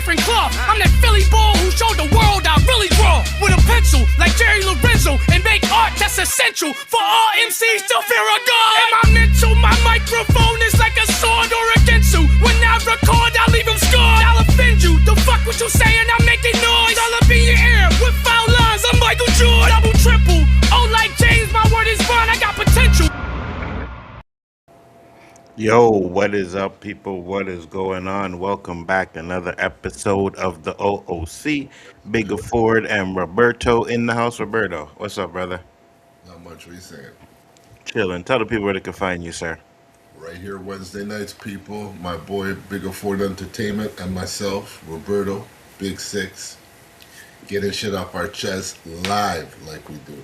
different cloth. I'm that Philly ball who showed the world I really draw. With a pencil, like Jerry Lorenzo, and make art that's essential for all MCs to fear a God. And my mental, my microphone is like a sword or a gensu. When I record, I leave them scarred. I'll offend you. The fuck what you saying? I'm making noise. All up in your ear with foul lines. I'm Michael Jordan. Double, triple. Oh, like James, my word is bond. I got potential. Yo, what is up, people? What is going on? Welcome back. Another episode of the O.O.C. Bigger Ford and Roberto in the house. Roberto, what's up, brother? Not much. What you saying? Chilling. Tell the people where they can find you, sir. Right here, Wednesday nights, people. My boy, Bigger Ford Entertainment, and myself, Roberto, Big Six, getting shit off our chest live like we do.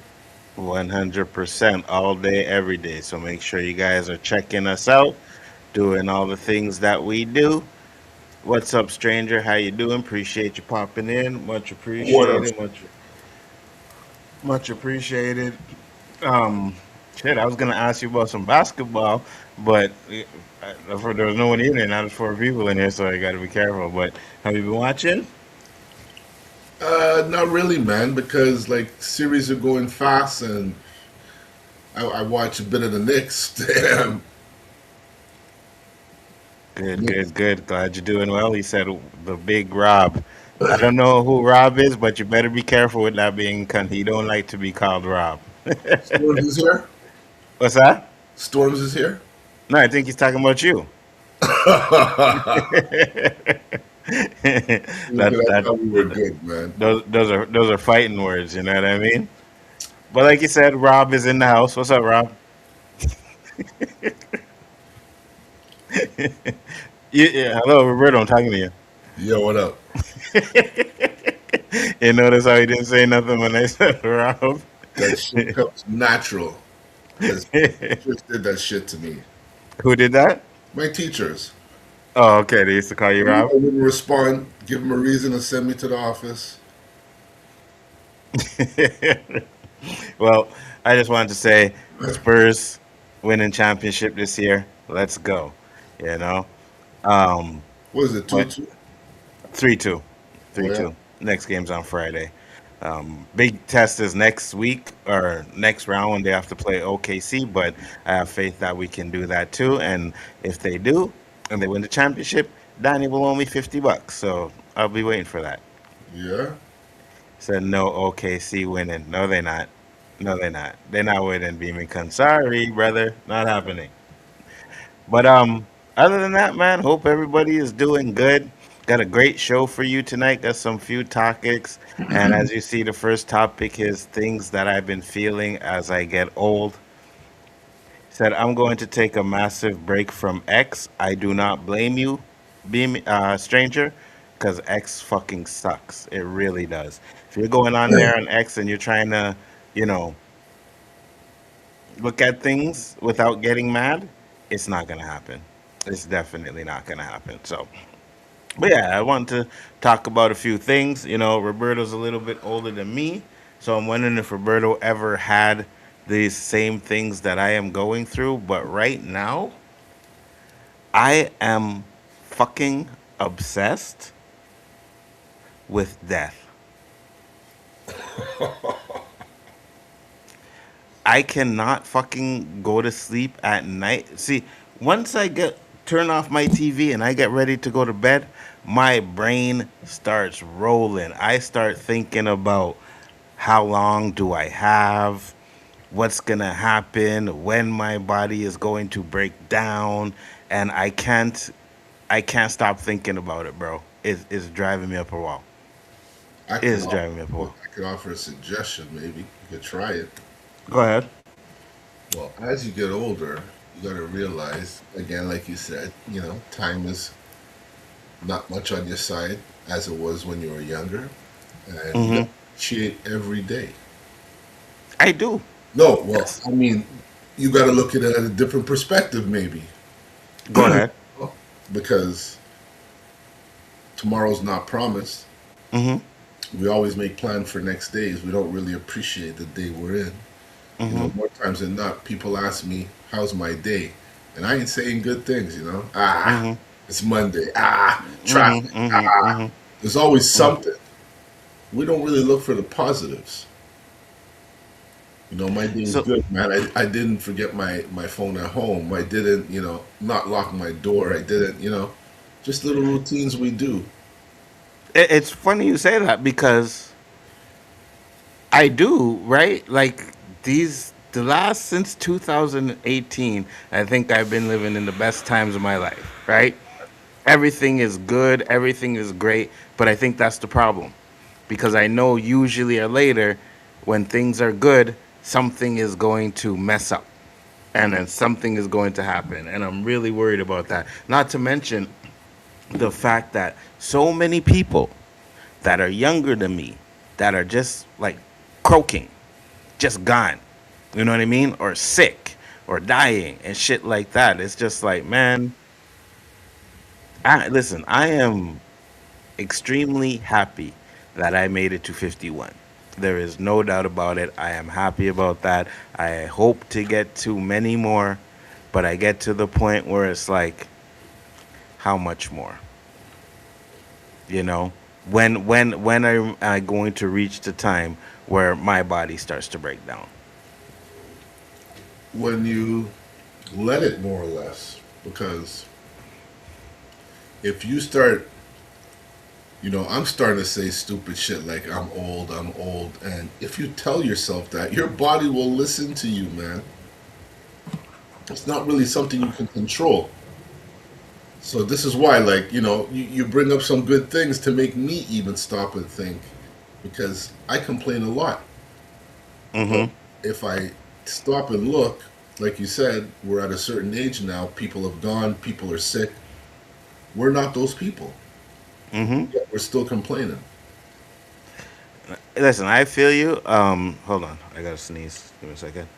100% all day, every day. So make sure you guys are checking us out, doing all the things that we do. What's up, stranger? How you doing? Appreciate you popping in. Much What else? appreciated. Much appreciated. Um, Shit, I was gonna ask you about some basketball, but there was no one in there. Now there's four people in here, so I got to be careful. But have you been watching? Not really, man, because like series are going fast, and I watch a bit of the Knicks. Damn. Good, good, good. Glad you're doing well. He said the big Rob. I don't know who Rob is, but you better be careful with that being cunt. He don't like to be called Rob. Storms is here. What's that? Storms is here. No, I think he's talking about you. Look that at that, that how we were good, man. those are fighting words. You know what I mean? But like you said, Rob is in the house. What's up, Rob? Yeah, hello, Roberto. I'm talking to you. Yo, what up? You notice how he didn't say nothing when I said Rob? That shit comes natural. Because teachers did that shit to me. Who did that? My teachers. Oh, okay. They used to call you I Rob. wouldn't respond, give them a reason to send me to the office. Well, I just wanted to say Spurs winning championship this year. Let's go. You know, um, What is it, 2 but 2? 3-2, Oh, three yeah. two. Next game's on Friday. Big test is next week or next round when they have to play OKC. But I have faith that we can do that too. And if they do, and they win the championship, Danny will owe me $50. So I'll be waiting for that. Yeah? Said no OKC winning. No, they're not. No, they're not. They're not winning, Beaming Kun. Sorry, brother. Not happening. But other than that, man, hope everybody is doing good. Got a great show for you tonight. Got some few topics. And as you see, the first topic is things that I've been feeling as I get old. Said I'm going to take a massive break from X. I do not blame you, being stranger, because X fucking sucks. It really does. If you're going on there on X and you're trying to, you know, look at things without getting mad, it's not gonna happen. It's definitely not gonna happen. So, but yeah, I want to talk about a few things. You know, Roberto's a little bit older than me, so I'm wondering if Roberto ever had these same things that I am going through. But right now, I am fucking obsessed with death. I cannot fucking go to sleep at night. See, once I get turn off my TV and I get ready to go to bed, my brain starts rolling. I start thinking about how long do I have? What's gonna happen? When my body is going to break down? And I can't stop thinking about it, bro. It's driving me up a wall. I could It's offer, driving me up a wall. I could offer a suggestion, maybe. You could try it. Go ahead. Well, as you get older, you got to realize, again, like you said, time is not much on your side as it was when you were younger. And you got Hmm. to appreciate every day. I do. No, well, Yes. I mean, you got to look at it at a different perspective, maybe. Go ahead. Because tomorrow's not promised. Hmm. We always make plans for next days. We don't really appreciate the day we're in. Hmm. More times than not, people ask me, "How's my day?" And I ain't saying good things. Hmm. It's Monday. Hmm. Traffic. Hmm. Hmm. There's always something. We don't really look for the positives. My day was So good, man. I didn't forget my phone at home. I didn't, not lock my door. I didn't, just little routines we do. it's funny you say that because I do, right? Like the last since 2018, I think I've been living in the best times of my life, right? Everything is good, everything is great, but I think that's the problem. Because I know usually or later when things are good, something is going to mess up and then something is going to happen, and I'm really worried about that. Not to mention the fact that so many people that are younger than me that are just like croaking, just gone. You know what I mean? Or sick or dying and shit like that. It's just like, man, listen, I am extremely happy that I made it to 51. There is no doubt about it. I am happy about that. I hope to get to many more, but I get to the point where it's like, how much more? You know, when am I going to reach the time where my body starts to break down? When you let it, more or less, because if you start, I'm starting to say stupid shit like I'm old, and if you tell yourself that, your body will listen to you, man. It's not really something you can control. So this is why, like, you bring up some good things to make me even stop and think, because I complain a lot. But Mm-hmm. if I stop and look, like you said, we're at a certain age now. People have gone. People are sick. We're not those people. Mm-hmm. Yet we're still complaining. Listen, I feel you. Hold on, I gotta sneeze. Give me a second.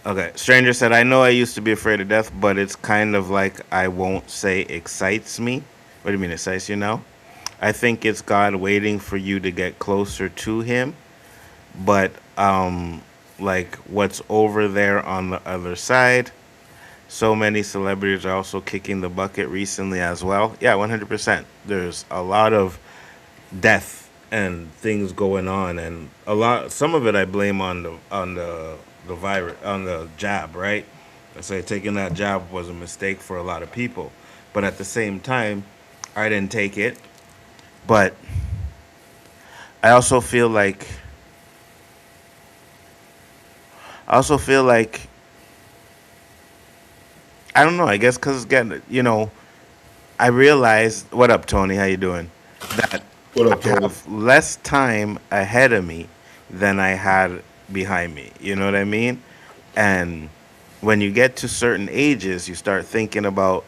Okay, stranger said, "I know I used to be afraid of death, but it's kind of like I won't say excites me." What do you mean excites you now? I think it's God waiting for you to get closer to Him, but like what's over there on the other side. So many celebrities are also kicking the bucket recently as well. Yeah, 100%. There's a lot of death and things going on, and a lot. Some of it I blame on the virus, on the jab. Right? I say taking that jab was a mistake for a lot of people, but at the same time, I didn't take it. But I also feel like I also feel like I don't know. I guess because getting I realized, what up, Tony? How you doing? That What up, I Tony? have less time ahead of me than I had behind me. You know what I mean? And when you get to certain ages, you start thinking about,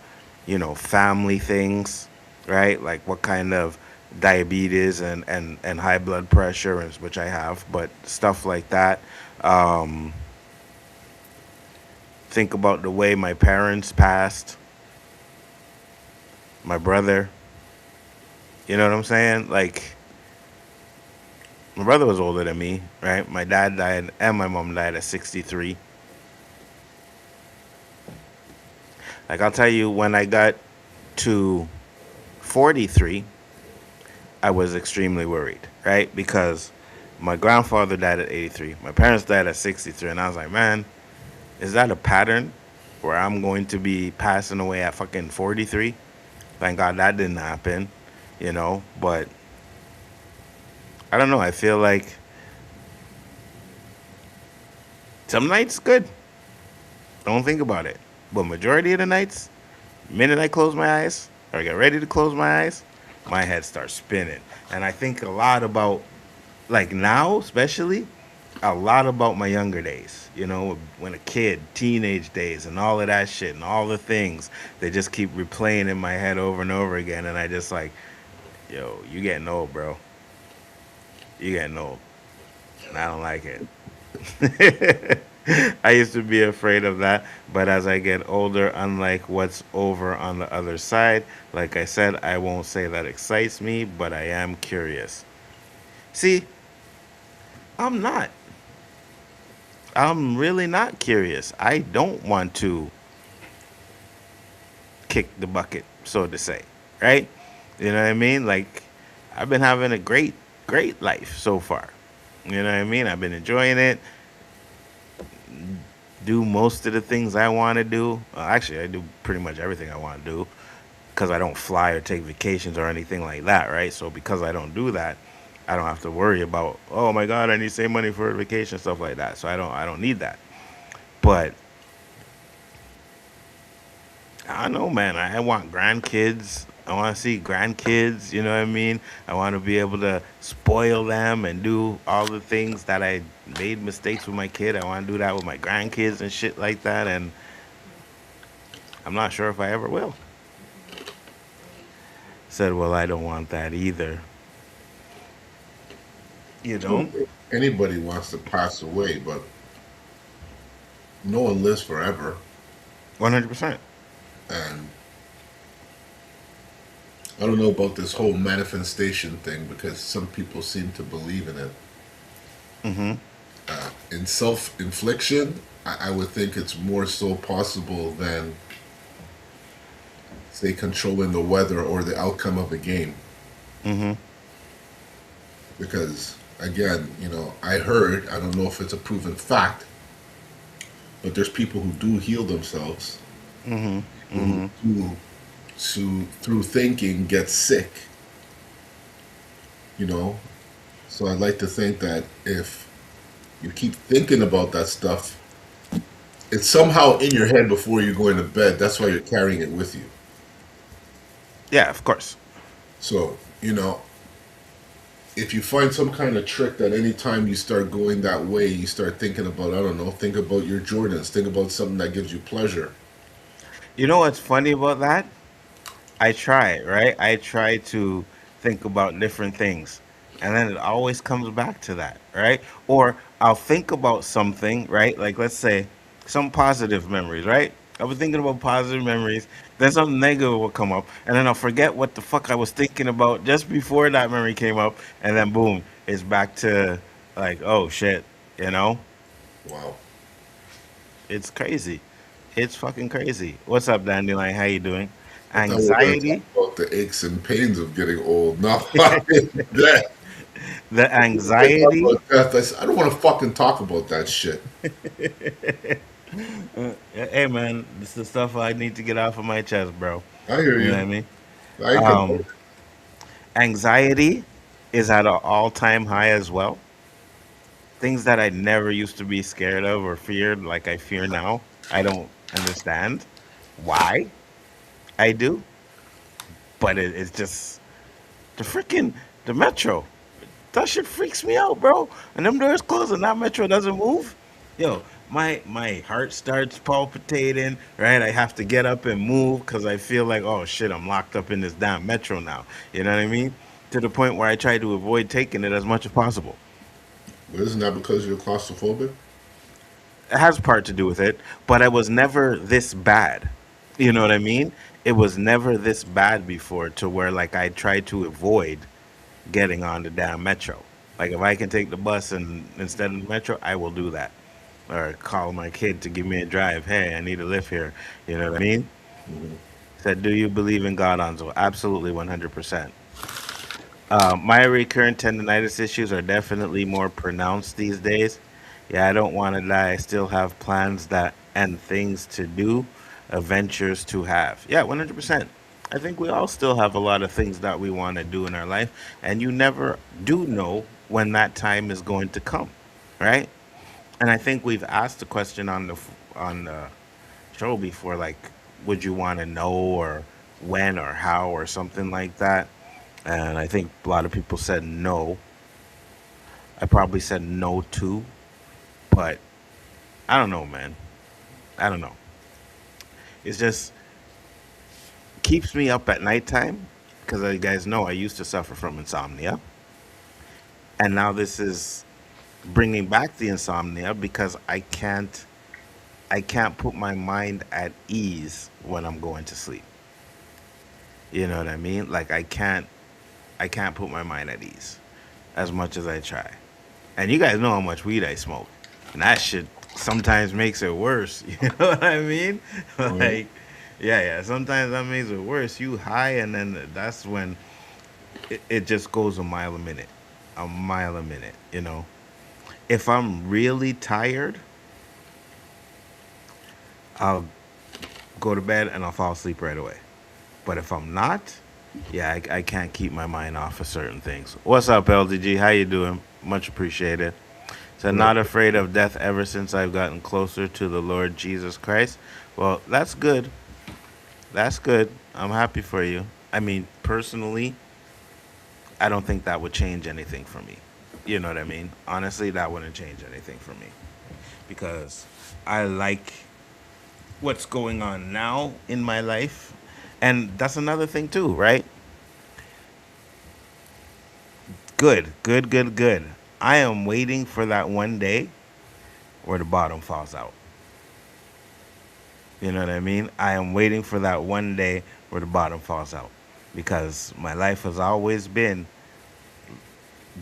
family things, right? Like what kind of diabetes and high blood pressure, which I have, but stuff like that. Um, think about the way my parents passed, my brother. You know what I'm saying? Like, my brother was older than me, right? My dad died and my mom died at 63. Like, I'll tell you, when I got to 43, I was extremely worried, right? Because my grandfather died at 83, my parents died at 63, and I was like, man, is that a pattern where I'm going to be passing away at fucking 43? Thank God that didn't happen, but I don't know. I feel like some nights good. Don't think about it. But majority of the nights, minute I close my eyes or get ready to close my eyes, my head starts spinning. And I think a lot about, like now especially, a lot about my younger days. When a kid, teenage days, and all of that shit, and all the things, they just keep replaying in my head over and over again. And I just like, yo, you getting old, bro. You getting old. And I don't like it. I used to be afraid of that, but as I get older, unlike what's over on the other side, like I said, I won't say that excites me, but I am curious. See, I'm not. I'm really not curious. I don't want to kick the bucket, so to say, right? You know what I mean? Like, I've been having a great life so far. You know what I mean? I've been enjoying it. Do most of the things I want to do. Actually, I do pretty much everything I want to do because I don't fly or take vacations or anything like that, right? So because I don't do that, I don't have to worry about, oh my God, I need to save money for a vacation, stuff like that. So I don't need that. But I don't know, man. I want grandkids. I want to see grandkids. You know what I mean? I want to be able to spoil them and do all the things that I made mistakes with my kid. I want to do that with my grandkids and shit like that. And I'm not sure if I ever will. Said, well, I don't want that either. You I don't don't? think anybody wants to pass away, but no one lives forever. 100%. And I don't know about this whole manifestation thing because some people seem to believe in it. Mm-hmm. In self infliction, I would think it's more so possible than, say, controlling the weather or the outcome of a game. Mm-hmm. Because, again, I heard, I don't know if it's a proven fact, but there's people who do heal themselves, Mm-hmm. who Mm-hmm. do, through thinking, get sick, you know? So I'd like to think that if you keep thinking about that stuff, it's somehow in your head before you're going to bed. That's why you're carrying it with you. Yeah, of course. So, if you find some kind of trick that anytime you start going that way, you start thinking about, I don't know, think about your Jordans, think about something that gives you pleasure. You know what's funny about that? I try, right? I try to think about different things. And then it always comes back to that, right? Or I'll think about something, right? Like let's say some positive memories, right? I was thinking about positive memories, then something negative will come up, and then I'll forget what the fuck I was thinking about just before that memory came up, and then boom, it's back to like, oh shit, you know? Wow. It's crazy. It's fucking crazy. What's up, Dandelion? How you doing? I thought we were going to talk Anxiety. about the aches and pains of getting old. No, that. The They talk anxiety. about death. I don't want to fucking talk about that shit. Hey man, this is the stuff I need to get off of my chest, bro. I hear You know what you. I mean? I ain't Um, complaining. Anxiety is at an all-time high as well. Things that I never used to be scared of or feared, like I fear now. I don't understand why I do, but it's just the metro. That shit freaks me out, bro. And them doors close and that metro doesn't move. Yo, my heart starts palpitating, right? I have to get up and move because I feel like, oh shit, I'm locked up in this damn metro now. You know what I mean? To the point where I try to avoid taking it as much as possible. But isn't that because you're claustrophobic? It has part to do with it, but I was never this bad. You know what I mean? It was never this bad before to where like I tried to avoid getting on the damn metro. Like if I can take the bus and instead of the metro, I will do that. Or call my kid to give me a drive. Hey, I need a lift here. You know what I mean? Hmm. Said, do you believe in God, Anzo? Absolutely, 100%. My recurrent tendonitis issues are definitely more pronounced these days. Yeah, I don't want to lie. I still have plans that and things to do, adventures to have. Yeah, 100%. I think we all still have a lot of things that we want to do in our life, and you never do know when that time is going to come, right? And I think we've asked the question on the show before, like, would you want to know or when or how or something like that? And I think a lot of people said no. I probably said no too, but I don't know, man. I don't know. It's just keeps me up at nighttime because you guys know I used to suffer from insomnia, and now this is bringing back the insomnia because I can't put my mind at ease when I'm going to sleep. You know what I mean? Like I can't put my mind at ease as much as I try. And you guys know how much weed I smoke. And that shit sometimes makes it worse. You know what I mean? Well, Like, yeah, yeah. Sometimes that makes it worse. You high, and then that's when it just goes a mile a minute. If I'm really tired, I'll go to bed and I'll fall asleep right away. But if I'm not, yeah, I can't keep my mind off of certain things. What's up, LDG? How you doing? Much appreciated. So What up? not afraid of death ever since I've gotten closer to the Lord Jesus Christ. Well, that's good. That's good. I'm happy for you. I mean, personally, I don't think that would change anything for me. You know what I mean? Honestly, that wouldn't change anything for me because I like what's going on now in my life. And that's another thing too, right? Good, good, good, good. I am waiting for that one day where the bottom falls out. You know what I mean? I am waiting for that one day where the bottom falls out because my life has always been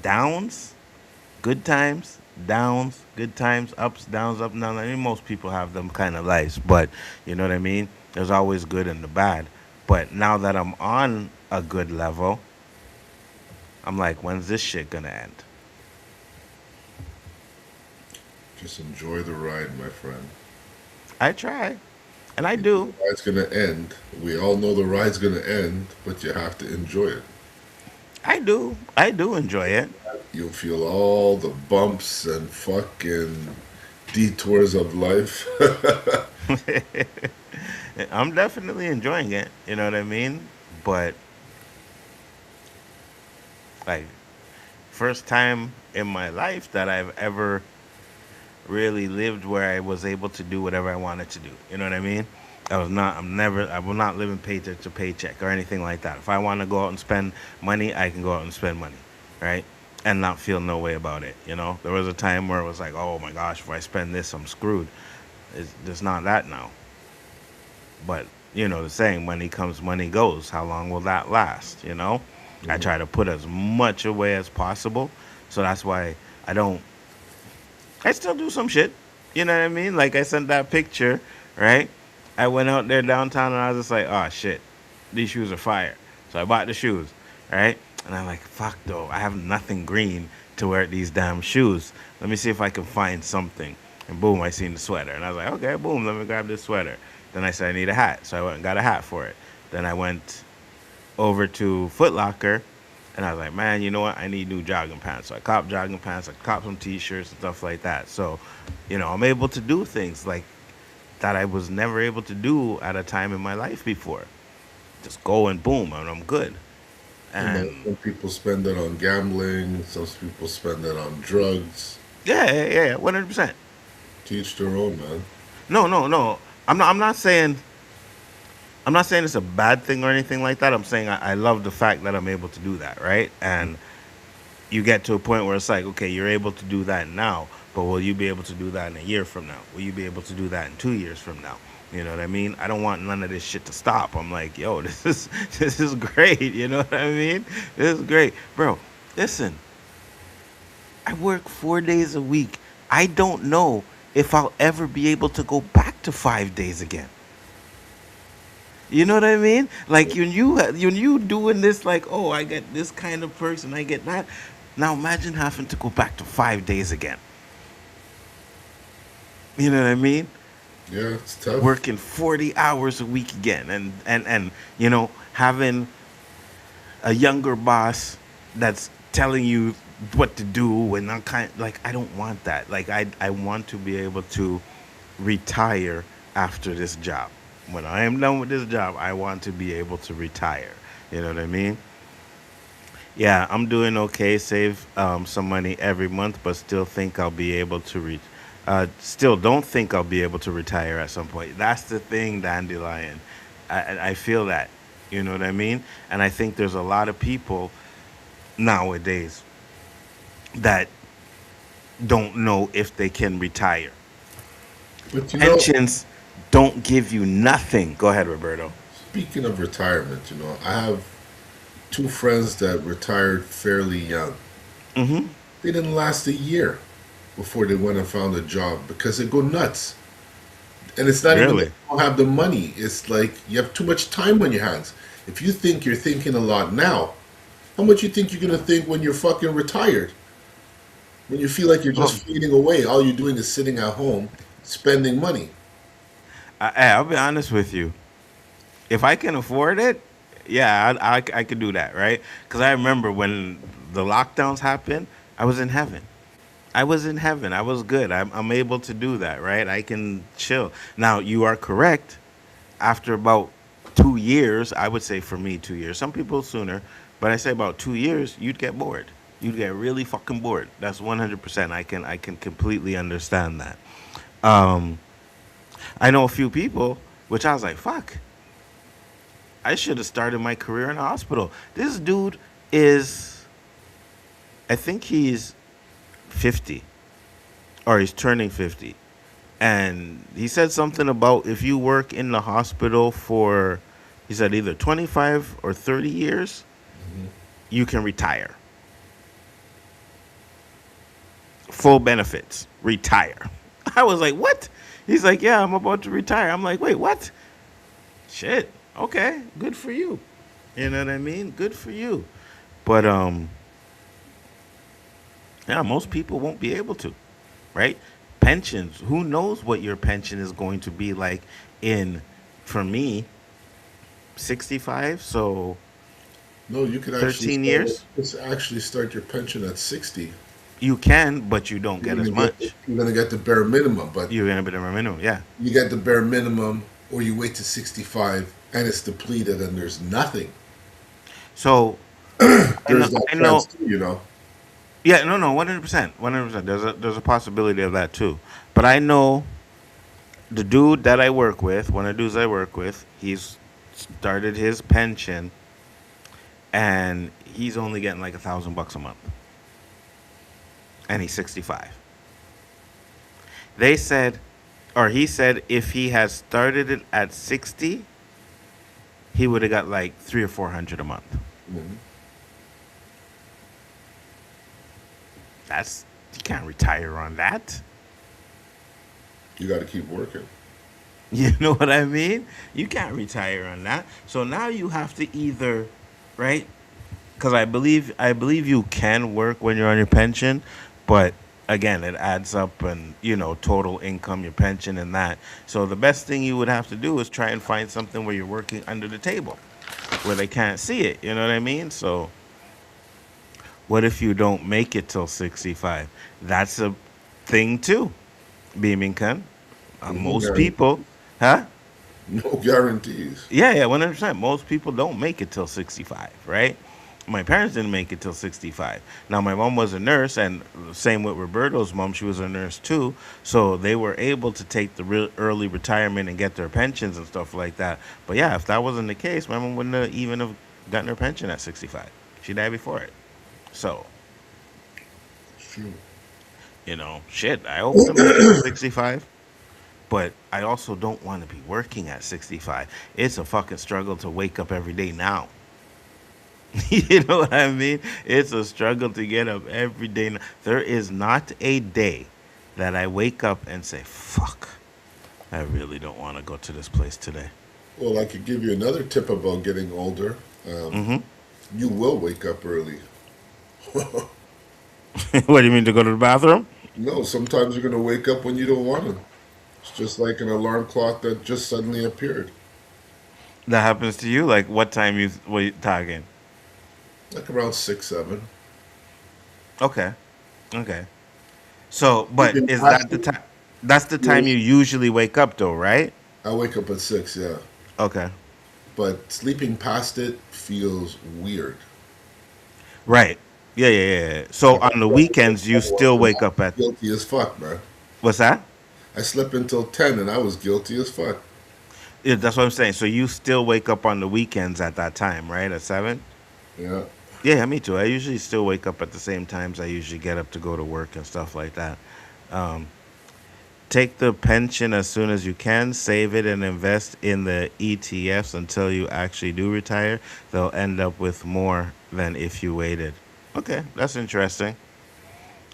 downs, good times, downs, good times, ups, downs, up, down. I mean, most people have them kind of lives, but you know what I mean? There's always good and the bad. But now that I'm on a good level, I'm like, when's this shit gonna end? Just enjoy the ride, my friend. I try, and I The do. ride's gonna end. We all know the ride's gonna end, but you have to enjoy it. I do. I do enjoy it. You'll feel all the bumps and fucking detours of life. I'm definitely enjoying it. You know what I mean? But like, first time in my life that I've ever really lived where I was able to do whatever I wanted to do. You know what I mean? I will not live in paycheck to paycheck or anything like that. If I want to go out and spend money, I can go out and spend money, right? And not feel no way about it. There was a time where it was like, oh my gosh, if I spend this, I'm screwed. It's not that now. But, the saying, money comes, money goes. How long will that last? I Mhm. try to put as much away as possible. So that's why I don't I still do some shit. You know what I mean? Like I sent that picture, right? I went out there downtown and I was just like, oh shit, these shoes are fire. So I bought the shoes, right? And I'm like, fuck though, I have nothing green to wear these damn shoes. Let me see if I can find something. And boom, I seen the sweater. And I was like, okay, boom, let me grab this sweater. Then I said I need a hat. So I went and got a hat for it. Then I went over to Foot Locker and I was like, man, you know what? I need new jogging pants. So I copped jogging pants, I copped some t-shirts and stuff like that. So, I'm able to do things like that I was never able to do at a time in my life before. Just go and boom, and I'm good. And Some people spend it on gambling, some people spend it on drugs. yeah, yeah, yeah, 100%. Teach their own, man. No, no, no. I'm not saying it's a bad thing or anything like that. I'm saying I love the fact that I'm able to do that, right? And you get to a point where it's like, okay, you're able to do that now, but will you be able to do that in a year from now? Will you be able to do that in 2 years from now? You know what I mean? I don't want none of this shit to stop. I'm like, yo, this is great. You know what I mean? This is great, bro. Listen, I work 4 days a week. I don't know if I'll ever be able to go back to 5 days again. You know what I mean? Like when you doing this, like, oh, I get this kind of person, I get that. Now imagine having to go back to 5 days again. You know what I mean? Yeah, it's tough. Working 40 hours a week again, and having a younger boss that's telling you what to do, and I like I don't want that. Like I want to be able to retire after this job. When I am done with this job, I want to be able to retire. You know what I mean? Yeah, I'm doing okay. Save some money every month, but still think I'll be able to still don't think I'll be able to retire at some point. That's the thing, Dandelion. I feel that. You know what I mean? And I think there's a lot of people nowadays that don't know if they can retire. But Pensions don't give you nothing. Go ahead, Roberto. speaking of retirement, I have two friends that retired fairly young. Mm-hmm. They didn't last a year before they went and found a job because they go nuts. And it's not even that Really? you don't have the money. It's like you have too much time on your hands. If you think you're thinking a lot now, How much you think you're gonna think when you're fucking retired? When you feel like you're Oh, just fading away, all you're doing is sitting at home, spending money. I'll be honest with you. If I can afford it, yeah, I could do that, right? Because I remember when the lockdowns happened, I was in heaven. I was in heaven. I was good. I'm able to do that, right? I can chill. Now, you are correct. After about 2 years, I would say for me 2 years. Some people sooner, but I say about 2 years, you'd get bored. You'd get really fucking bored. That's 100%. I can completely understand that. Um, I know a few people, which I was like, fuck. I should have started my career in a hospital. This dude is, I think he's 50 or he's turning 50. And he said something about if you work in the hospital for, he said either 25 or 30 years, you can retire. Full benefits, retire. I was like, what? He's like, yeah, I'm about to retire. I'm like, wait, what? Shit. Okay, good for you. You know what I mean? Good for you. But yeah, most people won't be able to, right? Pensions. Who knows what your pension is going to be like in, for me, 65. So No, you could 13 years. actually start your pension at 60. You can, but you don't get as much. You're gonna get the bare minimum, but You're gonna be the minimum, yeah. you get the bare minimum, or you wait to 65 and it's depleted and there's nothing. So There's that I chance know. too, you know. Yeah, no, 100%, 100%. There's a possibility of that too. But I know the dude that I work with, one of the dudes I work with, he's started his pension, and he's only getting like $1,000 a month, and he's 65. They said, or he said, if he had started it at 60, he would have got like 300 or 400 a month. Mhm. That's, you can't retire on that. You got to keep working. You know what I mean? You can't retire on that. So now you have to either, right? Because I believe you can work when you're on your pension, but again, it adds up, and total income, your pension, and that. So the best thing you would have to do is try and find something where you're working under the table, where they can't see it. You know what I mean? So what if you don't make it till 65? That's a thing too, Beaming Kun. No Most guarantees. people, huh? No guarantees. Yeah, 100%. Most people don't make it till 65, right? My parents didn't make it till 65. Now, my mom was a nurse, and same with Roberto's mom. She was a nurse too. So they were able to take the real early retirement and get their pensions and stuff like that. But yeah, if that wasn't the case, my mom wouldn't have even have gotten her pension at 65. She died before it. So, It's true. shit, I hope to make it to 65. But I also don't want to be working at 65. It's a fucking struggle to wake up every day now. You know what I mean? It's a struggle to get up every day. There is not a day that I wake up and say, fuck, I really don't want to go to this place today. Well, I could give you another tip about getting older. Hmm. You will wake up early. What do you mean, to go to the bathroom? No, sometimes you're going to wake up when you don't want to. It's just like an alarm clock that just suddenly appeared. That happens to you? Like, what time you wait talking? Like around 6, 7. Okay. Okay. So, but Sleeping is past that the it, time? That's the time you usually wake up, though, right? I wake up at 6, yeah. Okay. But sleeping past it feels weird. Right. Yeah. So Like I on the slept until weekends, you 10 still and wake I up was at, guilty as fuck, man. what's that? I slept until 10 and I was guilty as fuck. Yeah, that's what I'm saying. So you still wake up on the weekends at that time, right? At 7? Yeah. Yeah, me too. I usually still wake up at the same times I usually get up to go to work and stuff like that. Um, Take the pension as soon as you can, save it, and invest in the ETFs until you actually do retire. They'll end up with more than if you waited. Okay, that's interesting.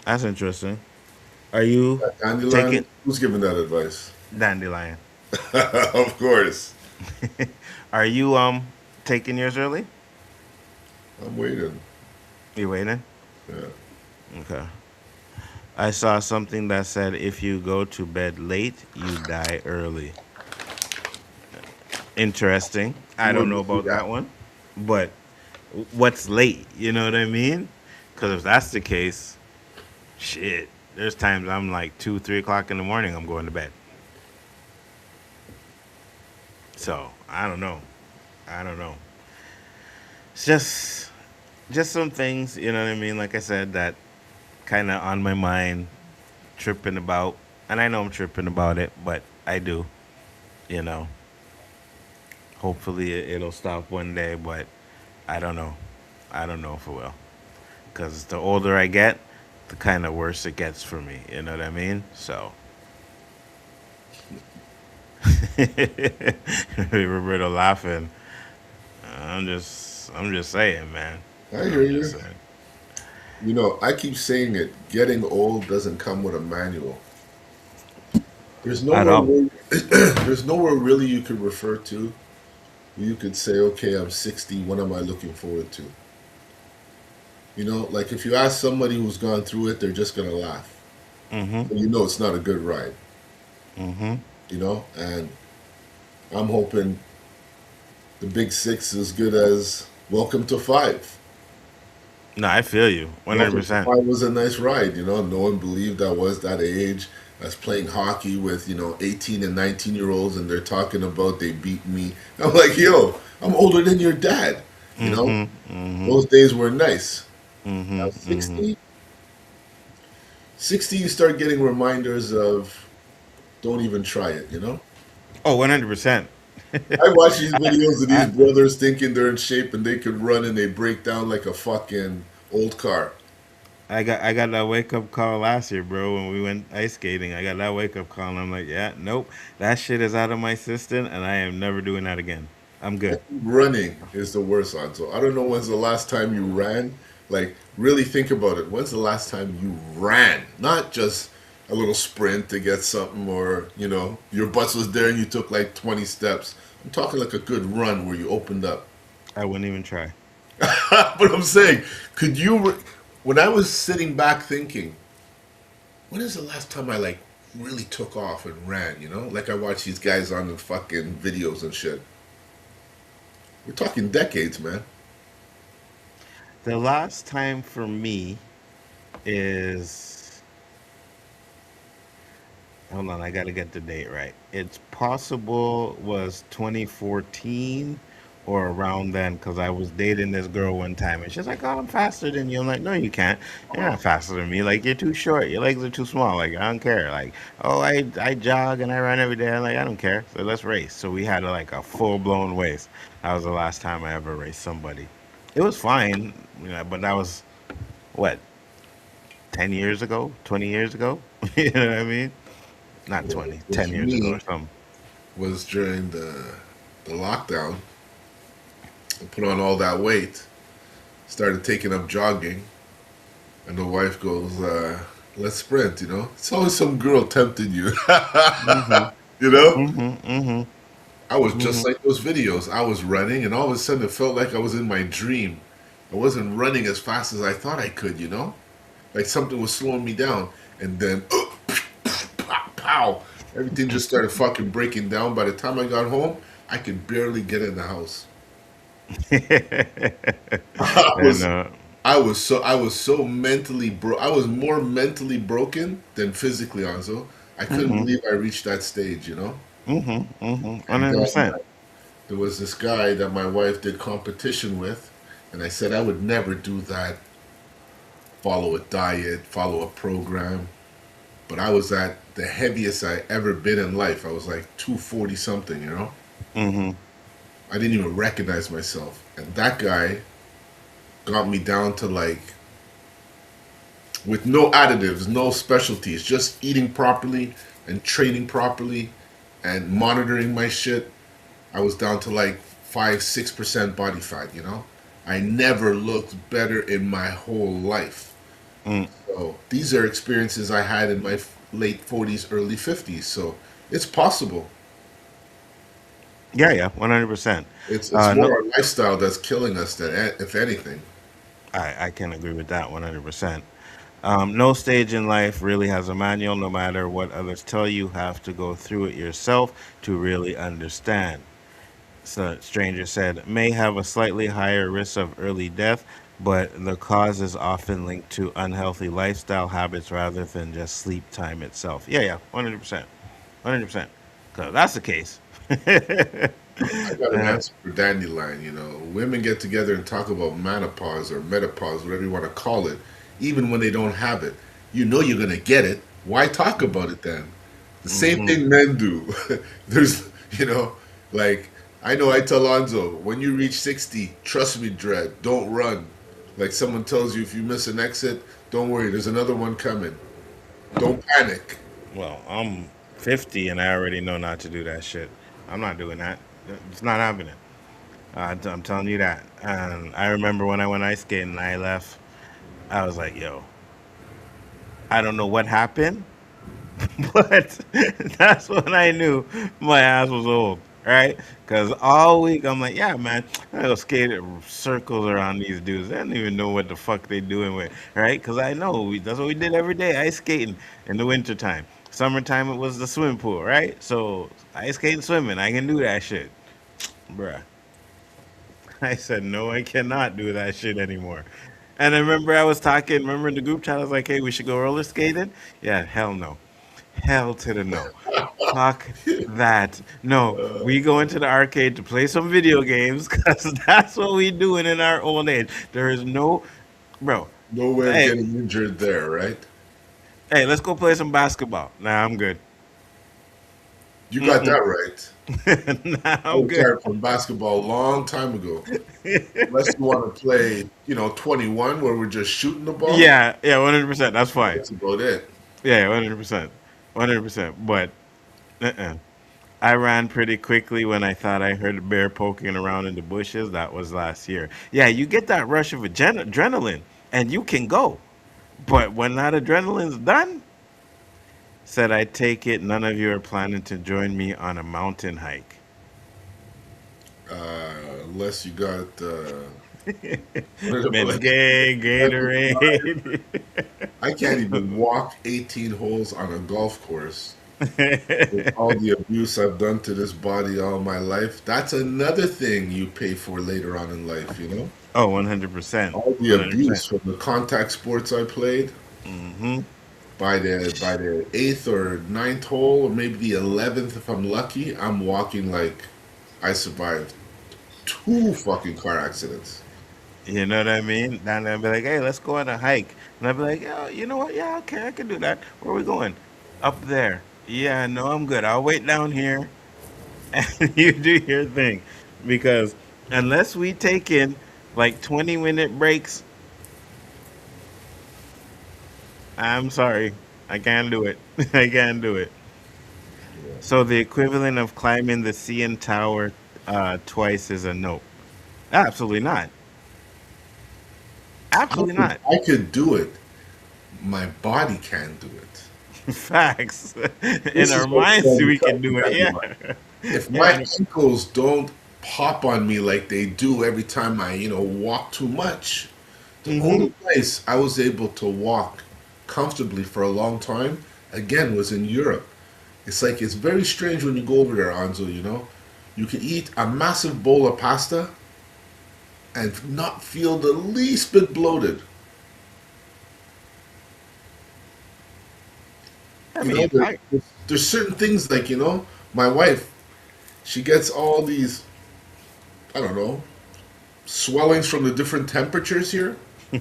That's interesting. Are you taking Dandelion, who's giving that advice? dandelion? Of course. Are you taking yours early? I'm waiting. You waiting? Yeah. Okay. I saw something that said if you go to bed late, you die early. Interesting. I What don't know would be about that? that one, but what's late? You know what I mean? Because if that's the case, shit. There's times I'm like 2, 3 o'clock in the morning. I'm going to bed. So I don't know. I don't know. It's just some things. You know what I mean? Like I said, that kind of on my mind, tripping about, and I know I'm tripping about it, but I do. You know. Hopefully it'll stop one day, but I don't know. I don't know if it will. Because the older I get, the kind of worse it gets for me. You know what I mean? So, Roberto laughing. I'm just saying, man. I hear I'm just you. saying. I keep saying it. Getting old doesn't come with a manual. There's At nowhere all. where, there's nowhere really you could refer to. You could say, okay, I'm 60. What am I looking forward to? Like if you ask somebody who's gone through it, they're just gonna laugh. Mm-hmm. So you know it's not a good ride. Mm-hmm. And I'm hoping the big six is as good as Welcome to Five. No, I feel you. Welcome to 100%. Five was a nice ride. No one believed I was that age. I was playing hockey with 18 and 19-year-olds, and they're talking about they beat me. I'm like, yo, I'm older than your dad. You know, Mm-hmm. Mm-hmm. those days were nice. Mm-hmm. Now Mm-hmm. 60, you start getting reminders of don't even try it. Oh, 100%. I watch these videos of these I, brothers thinking they're in shape and they could run and they break down like a fucking old car. I got that wake up call last year, bro, when we went ice skating. I got that wake up call and I'm like, yeah, nope. That shit is out of my system and I am never doing that again. I'm I good. think running is the worst one. So I don't know when's the last time you ran. Like, really think about it. When's the last time you ran? Not just a little sprint to get something or, your bus was there and you took like 20 steps. I'm talking like a good run where you opened up. I wouldn't even try. But I'm saying, when I was sitting back thinking, when is the last time I like really took off and ran? Like I watch these guys on the fucking videos and shit. We're talking decades, man. The last time for me is hold on, I gotta get the date right. It's possible was 2014 or around then because I was dating this girl one time and she's like, "Oh, I'm faster than you." I'm like, "No, you can't. You're not faster than me. Like you're too short. Your legs are too small. Like I don't care. Like oh, I jog and I run every day. I'm like I don't care. So let's race." So we had like a full blown race. That was the last time I ever raced somebody. It was fine, but that was what 10 years ago, 20 years ago. You know what I mean? Not Well, 20, with 10 years ago or me something. was during the lockdown. I put on all that weight, started taking up jogging, and the wife goes, "Let's sprint." It's always some girl tempting you. Mhm. you know, Mhm. Mhm. I was just Mhm. like those videos. I was running, and all of a sudden, it felt like I was in my dream. I wasn't running as fast as I thought I could. Like something was slowing me down, and then pow, pow, everything just started fucking breaking down. By the time I got home, I could barely get in the house. I and was I was so mentally I was more mentally broken than physically, Anzo. I couldn't mhm. believe I reached that stage. Mhm. Mhm. And then 100%. there was this guy that my wife did competition with, and I said I would never do that, follow a diet, follow a program. But I was at the heaviest I ever been in life. I was like 240 something. Mhm. I didn't even recognize myself. And that guy got me down to like with no additives, no specialties, just eating properly and training properly and monitoring my shit. I was down to like 5, 6% body fat. I never looked better in my whole life. Mm. So these are experiences I had in my late 40s, early 50s. So it's possible. Yeah, yeah, 100%. It's No, more our lifestyle that's killing us than if anything. I can agree with that 100%. No stage in life really has a manual. No matter what others tell you, have to go through it yourself to really understand. So, stranger said, may have a slightly higher risk of early death, but the cause is often linked to unhealthy lifestyle habits rather than just sleep time itself. Yeah, yeah, 100%. 100%. So that's the case. I got an Uh, answer for Dandelion. Women get together and talk about menopause or menopause, whatever you want to call it, even when they don't have it. You know you're gonna get it. Why talk about it then? The same mhm. thing men do. There's, like I know I tell Lonzo, when you reach 60, trust me, Dread, don't run. Like someone tells you if you miss an exit, don't worry, there's another one coming. Don't panic. Well, I'm 50 and I already know not to do that shit. I'm not doing that. It's not happening. I'm telling you that. And I remember when I went ice skating and I left, I was like, yo, I don't know what happened, but that's when I knew my ass was old, right? Because all week I'm like, yeah, man, I go skate circles around these dudes. I don't even know what the fuck they doing with, right? Because I know that's what we did every day, ice skating in the wintertime. Summertime it was the swimming pool, right? So ice skating, swimming, I can do that shit, bruh. I said, no, I cannot do that shit anymore. And I remember I was talking, remember in the group chat, I was like, hey, we should go roller skating? Yeah, hell no. Hell to the no. Fuck that. No, we go into the arcade to play some video games because that's what we doing in our old age. There is no, bro. No way of Hey, getting injured there, right? hey, let's go play some basketball. Nah, I'm good. You got Mm-mm. that right. Nah, I I'm good. retired from basketball a long time ago. Unless you want to play, 21 where we're just shooting the ball, Yeah, yeah, 100%. That's fine. that's about it. Yeah, 100%. 100%. But, uh-uh. I ran pretty quickly when I thought I heard a bear poking around in the bushes. That was last year. Yeah, you get that rush of adrenaline and you can go. But when that adrenaline's done, said I take it none of you are planning to join me on a mountain hike. Unless you got, what is it, Men's like, gay, Gatorade. I can't even walk 18 holes on a golf course with all the abuse I've done to this body all my life. That's another thing you pay for later on in life. Oh, 100%. All the 100%. abuse from the contact sports I played. Mm-hmm. By the eighth or ninth hole, or maybe the 11th if I'm lucky, I'm walking like I survived two fucking car accidents. You know what I mean? And I'd be like, hey, let's go on a hike. And I'd be like, oh, you know what? Yeah, okay, I can do that. Where are we going? Up there. Yeah, no, I'm good. I'll wait down here and you do your thing. Because unless we take in like 20-minute breaks, I'm sorry. I can't do it. I can't do it. Yeah. So the equivalent of climbing the CN Tower twice is a no. Absolutely not. I Absolutely could, not. I could do it. My body can't do it. Facts. In This our is what minds, slowly we can tells me do it. that Yeah. if my Yeah. ankles don't pop on me like they do every time I walk too much, the Mm-hmm. only place I was able to walk comfortably for a long time, again, was in Europe. It's like it's very strange when you go over there, Anzo. You can eat a massive bowl of pasta and not feel the least bit bloated. I You know, mean, there, there's certain things like, my wife, she gets all these, I don't know, swellings from the different temperatures here.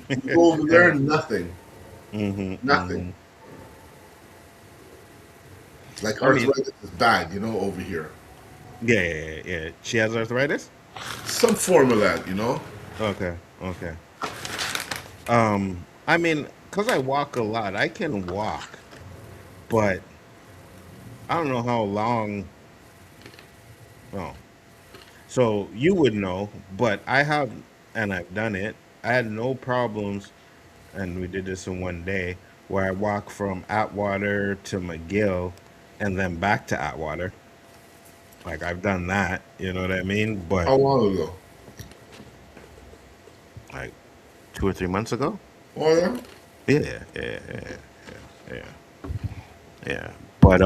You go over there, nothing. mm-hmm, Nothing. mm-hmm. Like I mean, arthritis is bad, over here. yeah, yeah, yeah, yeah. She has arthritis. Some form of that. Okay, okay. I mean, cause I walk a lot, I can walk, but I don't know how long. Oh, so you would know, but I have, and I've done it. I had no problems, and we did this in one day where I walked from Atwater to McGill, and then back to Atwater. Like I've done that, you know what I mean? But How long ago? like 2 or 3 months ago. Oh yeah. Yeah, yeah, yeah, yeah, yeah, yeah. But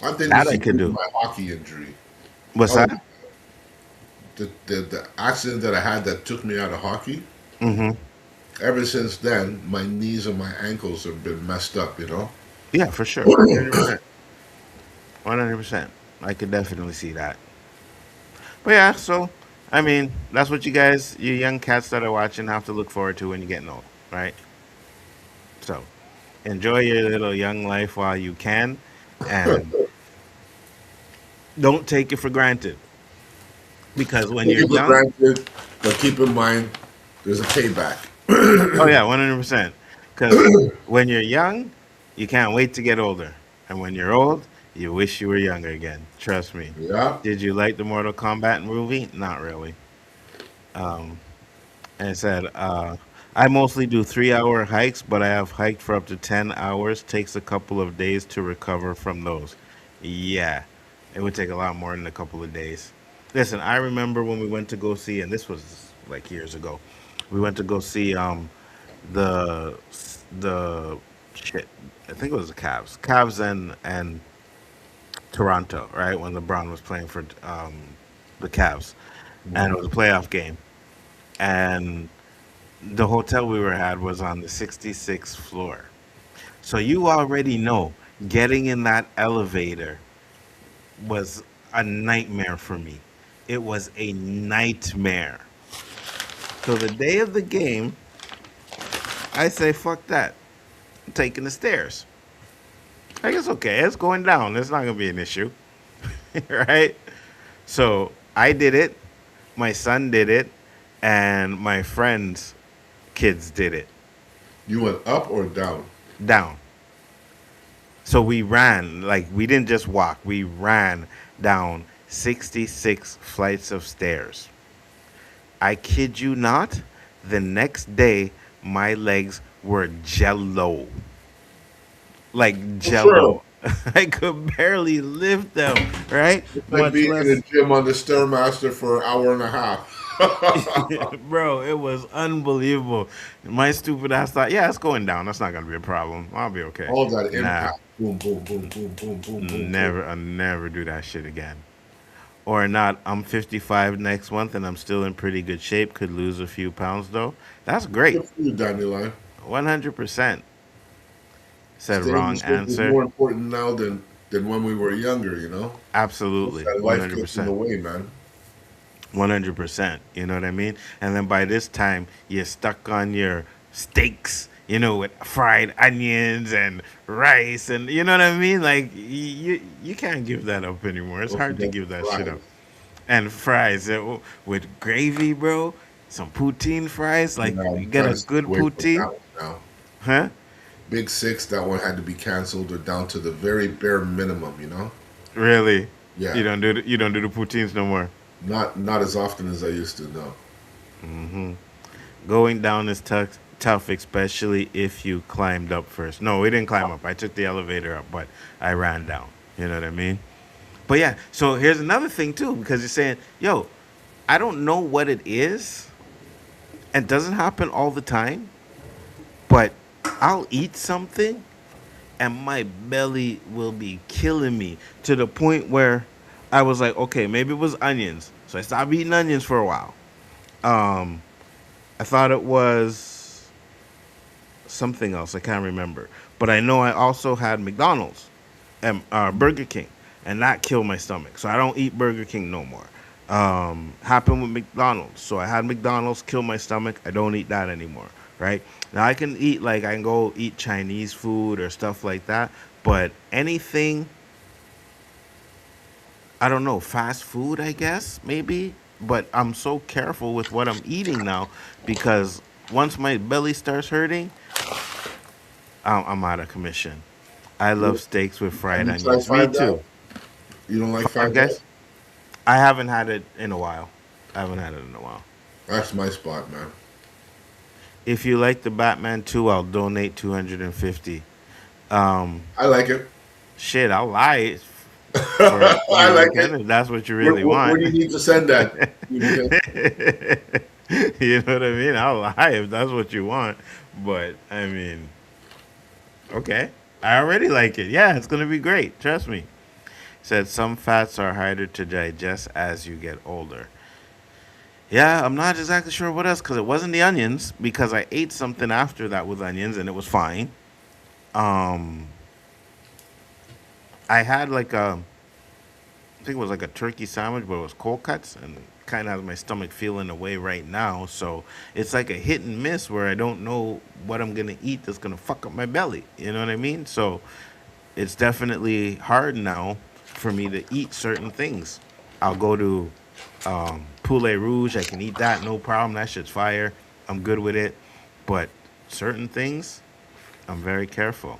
I think that this I is could do. my hockey injury. What's Oh, that? the accident that I had that took me out of hockey. Mm-hmm. Ever since then, my knees and my ankles have been messed up. You know. Yeah, for sure. 100%. 100%. I could definitely see that. But yeah, so I mean, that's what you guys, you young cats that are watching, have to look forward to when you're getting old, right? So enjoy your little young life while you can, and don't take it for granted. Because when Take you're it for young, granted, but keep in mind there's a payback. oh yeah, 100%. Because when you're young, you can't wait to get older, and when you're old, you wish you were younger again. Trust me. Yeah. Did you like the Mortal Kombat movie? Not really. Um, and it said, I mostly do 3 hour hikes, but I have hiked for up to 10 hours. Takes a couple of days to recover from those. Yeah, it would take a lot more than a couple of days. Listen, I remember when we went to go see, and this was like years ago, we went to go see the the shit. I think it was the Cavs and Toronto, right? When LeBron was playing for the Cavs, and it was a playoff game, and the hotel we were at was on the 66th floor. So you already know getting in that elevator was a nightmare for me. It was a nightmare. So the day of the game, I say, fuck that. I'm taking the stairs. I guess okay, it's going down. It's not going to be an issue. Right? So I did it. My son did it. And my friends' kids did it. You went up or down? Down. So we ran, like we didn't just walk, we ran down 66 flights of stairs. I kid you not, the next day my legs were jello. Like For sure. jello. I could barely lift them, right? It's like Much being in less the gym on the Stairmaster for an hour and a half. bro, it was unbelievable. My stupid ass thought, yeah, it's going down. That's not gonna be a problem. I'll be okay. All that Nah, impact. Boom, boom, boom, boom, boom, boom, boom, boom. never, I'll never do that shit again. Or not, I'm 55 next month and I'm still in pretty good shape. Could lose a few pounds though. That's great. Good for you, Dandelion. 100%. Said Staying in wrong shape is answer. more important now than when we were younger, you know? What's Absolutely. that life gets in the 100%. way, man? 100%. You know what I mean? And then by this time, you're stuck on your steaks, with fried onions and rice. And you know what I mean? Like, you can't give that up anymore. It's Don't hard to forget give the that shit up. fries. And fries with gravy, bro. Some poutine fries. You Like, know, you I'm get trying a to stay good away from poutine. that one now. Huh? Big Six, that one had to be canceled or down to the very bare minimum, you know? Really? Yeah. You don't do the poutines no more. Not as often as I used to, no. Going down is tough, especially if you climbed up first. No, we didn't climb up. I took the elevator up, but I ran down. You know what I mean? But yeah, so here's another thing too, because you're saying, yo, I don't know what it is, and it doesn't happen all the time, but I'll eat something and my belly will be killing me to the point where I was like, okay, maybe it was onions. So I stopped eating onions for a while. Um, I thought it was something else. I can't remember. But I know I also had McDonald's and Burger King, and that killed my stomach. So I don't eat Burger King no more. Happened with McDonald's. So I had McDonald's kill my stomach. I don't eat that anymore. Right now I can eat, like, I can go eat Chinese food or stuff like that. But anything, I don't know, fast food, I guess maybe. But I'm so careful with what I'm eating now because once my belly starts hurting, I'm out of commission. I love You, steaks with have fried you tried onions. Me Five too. Guys? You don't like Five Five Guys? Guys? I haven't had it in a while. I haven't had it in a while. That's my spot, man. If you like the Batman 2, I'll donate 250. Um, I like it. shit, I'll lie for I you like again it. if that's what you Where, really where want. do you need to send that? You know what I mean? I'll lie if that's what you want. But I mean, okay. I already like it. Yeah, it's gonna be great. Trust me. Said some fats are harder to digest as you get older. Yeah, I'm not exactly sure what else because it wasn't the onions because I ate something after that with onions and it was fine. Um, I had like I think it was like a turkey sandwich, but it was cold cuts and kind of has my stomach feeling away right now. So it's like a hit and miss where I don't know what I'm gonna eat that's gonna fuck up my belly. You know what I mean? So it's definitely hard now for me to eat certain things. I'll go to poulet rouge. I can eat that, no problem. That shit's fire. I'm good with it. But certain things, I'm very careful.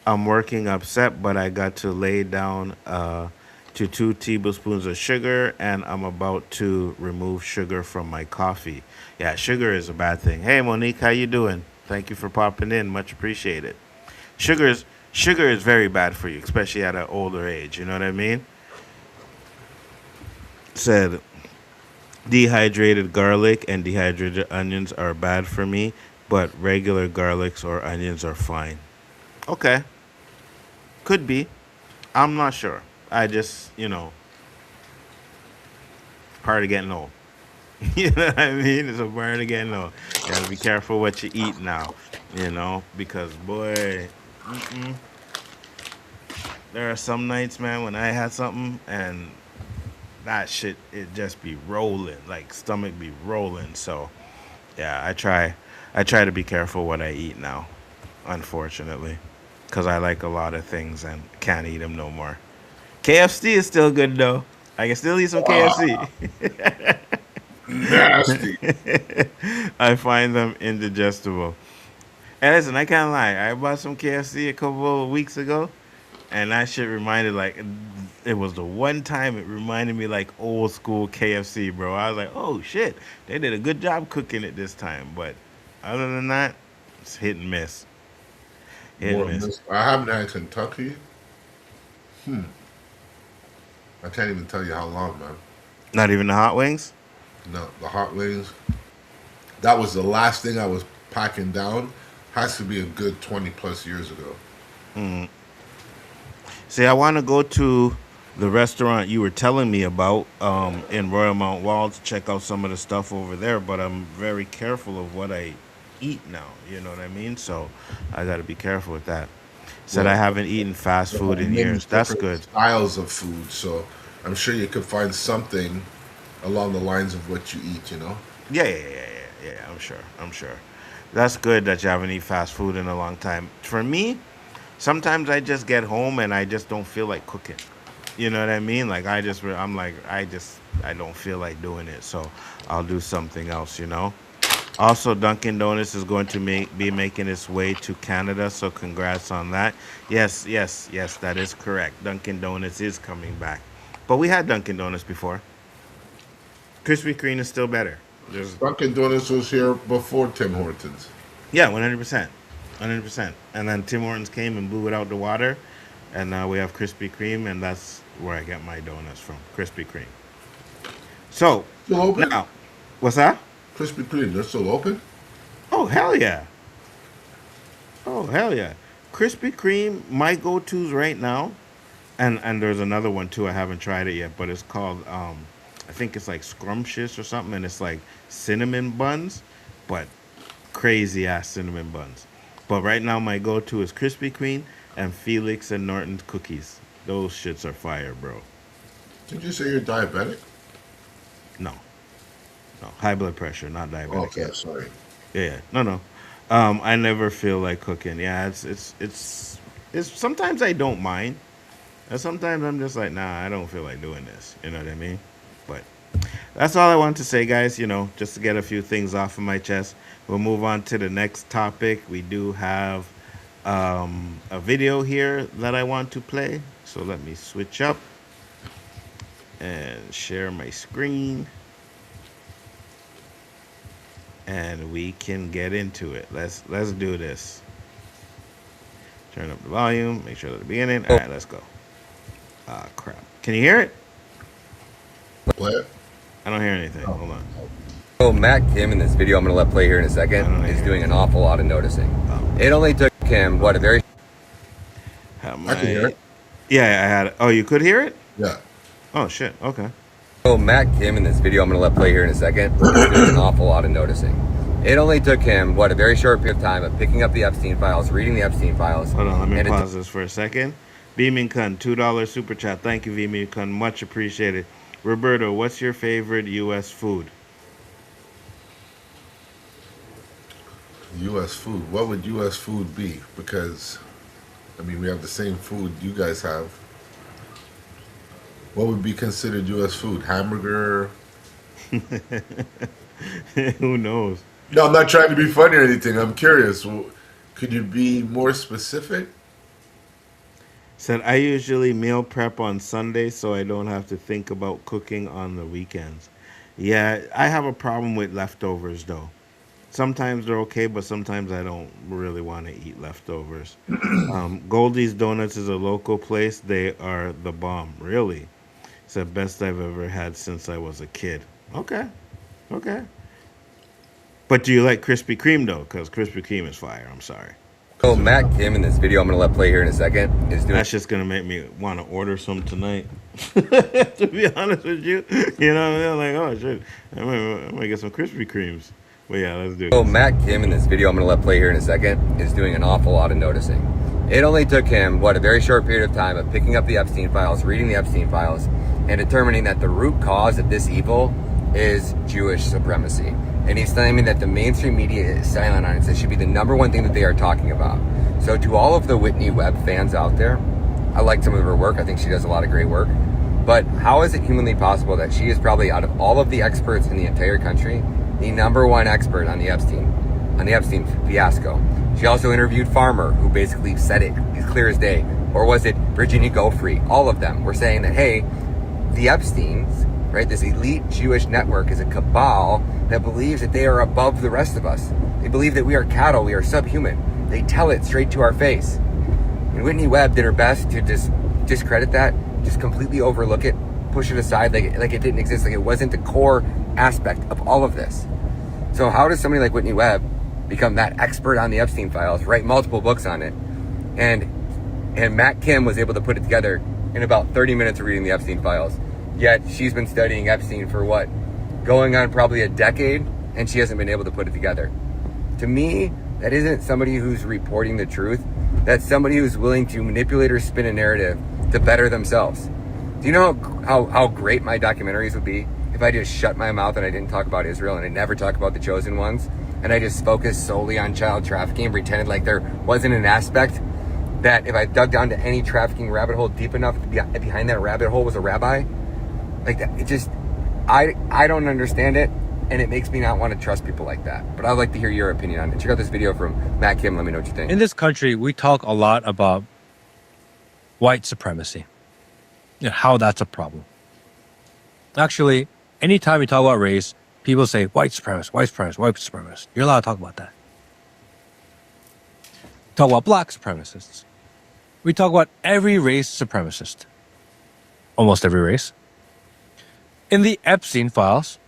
I'm working upset, but I got to lay down to 2 tablespoons of sugar, and I'm about to remove sugar from my coffee. Yeah, sugar is a bad thing. Hey, Monique, how you doing? Thank you for popping in. Much appreciated. Sugar is sugar is very bad for you, especially at an older age. You know what I mean? Said dehydrated garlic and dehydrated onions are bad for me, but regular garlics or onions are fine. Okay, could be. I'm not sure. I just, part of getting old. You know what I mean? It's a part of getting old. You gotta be careful what you eat now, because boy, there are some nights, man, when I had something and that shit, it just be rolling, like stomach be rolling. So yeah, I try to be careful what I eat now, unfortunately, because I like a lot of things and can't eat them no more. KFC is still good though. I can still eat some KFC. Ah, nasty. I find them indigestible. And listen, I can't lie. I bought some KFC a couple of weeks ago, and that shit reminded like it was the one time it reminded me like old school KFC, bro. I was like, oh shit, they did a good job cooking it this time. But other than that, it's hit and miss. Hit and More miss. mis- I haven't had Kentucky. Hmm. I can't even tell you how long, man. Not even the hot wings. No, the hot wings. That was the last thing I was packing down. Has to be a good 20 plus years ago. See, I want to go to the restaurant you were telling me about in Royal Mount Wall to check out some of the stuff over there, but I'm very careful of what I eat now. You know what I mean? So I got to be careful with that. Said I Well, haven't eaten fast there food are in many years. That's different good. styles of food, so I'm sure you could find something along the lines of what you eat, you know? Yeah, yeah, yeah, yeah, yeah. Yeah, I'm sure. I'm sure. That's good that you haven't eaten fast food in a long time. For me, sometimes I just get home and I just don't feel like cooking. You know what I mean? Like I'm like I don't feel like doing it, so I'll do something else. Also, Dunkin' Donuts is going to be making its way to Canada, so congrats on that. Yes, yes, yes, that is correct. Dunkin' Donuts is coming back, but we had Dunkin' Donuts before. Krispy Kreme is still better. There's Dunkin' Donuts was here before Tim Hortons. Yeah, 100%, 100%. And then Tim Hortons came and blew it out the water, and now we have Krispy Kreme, and that's where I get my donuts from, Krispy Kreme. So Still open? now, what's that? Krispy Kreme, they're still open? Oh hell yeah! Oh hell yeah! Krispy Kreme, my go-to's right now, and there's another one too. I haven't tried it yet, but it's called I think it's like scrumptious or something, and it's like cinnamon buns, but crazy ass cinnamon buns. But right now, my go to is Krispy Kreme and Felix and Norton's cookies. Those shits are fire, bro. Did you say you're diabetic? No, no, high blood pressure, not diabetic Okay, yet. sorry. Yeah, yeah. No, no. I never feel like cooking. Yeah, it's. Sometimes I don't mind, and sometimes I'm just like, nah, I don't feel like doing this. You know what I mean? But that's all I want to say, guys. Just to get a few things off of my chest. We'll move on to the next topic. We do have a video here that I want to play. So let me switch up and share my screen, and we can get into it. Let's do this. Turn up the volume. Make sure at the beginning. All right, let's go. Ah, crap. Can you hear it? What? I don't hear anything. Oh, Hold on. So Matt Kim in this video I'm going to let play here in a second is doing an awful lot of noticing. It only took him, what, a very... I can hear it. Yeah, I had it. Oh, you could hear it? Yeah. Oh, shit. Okay. So Matt Kim in this video I'm going to let play here in a second is doing an awful lot of noticing. It only took him, what, a very short period of time of picking up the Epstein files, reading the Epstein files. Hold on, let me pause this for a second. Beaming Kun, $2 super chat. Thank you, Beaming Kun. Much appreciated. Roberto, what's your favorite U.S. food? U.S. food. What would U.S. food be? Because, I mean, we have the same food you guys have. What would be considered U.S. food? Hamburger? Who knows? No, I'm not trying to be funny or anything. I'm curious. Could you be more specific? Said, I usually meal prep on Sunday so I don't have to think about cooking on the weekends. Yeah, I have a problem with leftovers, though. Sometimes they're okay, but sometimes I don't really want to eat leftovers. Goldie's Donuts is a local place. They are the bomb. Really? It's the best I've ever had since I was a kid. Okay. Okay. But do you like Krispy Kreme, though? Because Krispy Kreme is fire. I'm sorry. So Matt Kim in this video I'm going to let play here in a second is doing... That's just going to make me want to order some tonight. To be honest with you. You know what I mean? Like, oh, shit. I'm going to get some Krispy Kremes. But yeah, let's do it. So Matt Kim in this video I'm going to let play here in a second is doing an awful lot of noticing. It only took him, what, a very short period of time of picking up the Epstein files, reading the Epstein files, and determining that the root cause of this evil is Jewish supremacy. And he's claiming that the mainstream media is silent on it. This should be the number one thing that they are talking about. So to all of the Whitney Webb fans out there, I like some of her work. I think she does a lot of great work. But how is it humanly possible that she is probably, out of all of the experts in the entire country, the number one expert on the Epstein fiasco? She also interviewed Farmer, who basically said it as clear as day. Or was it Virginia Giuffre? All of them were saying that, hey, the Epsteins, right, this elite Jewish network is a cabal that believes that they are above the rest of us. They believe that we are cattle, we are subhuman. They tell it straight to our face. And Whitney Webb did her best to discredit that, just completely overlook it, push it aside like it didn't exist, like it wasn't the core aspect of all of this. So how does somebody like Whitney Webb become that expert on the Epstein files, write multiple books on it, and Matt Kim was able to put it together in about 30 minutes of reading the Epstein files? Yet she's been studying Epstein for what? Going on probably a decade, and she hasn't been able to put it together. To me, that isn't somebody who's reporting the truth. That's somebody who's willing to manipulate or spin a narrative to better themselves. Do you know how great my documentaries would be if I just shut my mouth and I didn't talk about Israel and I never talk about the chosen ones, and I just focused solely on child trafficking and pretended like there wasn't an aspect that if I dug down to any trafficking rabbit hole deep enough, behind that rabbit hole was a rabbi? Like that, it just, I don't understand it, and it makes me not want to trust people like that. But I'd like to hear your opinion on it. Check out this video from Matt Kim. Let me know what you think. In this country, we talk a lot about white supremacy, how that's a problem. Actually, anytime we talk about race, people say white supremacist, white supremacist, white supremacist. You're allowed to talk about that. Talk about black supremacists. We talk about every race supremacist. Almost every race. In the Epstein files,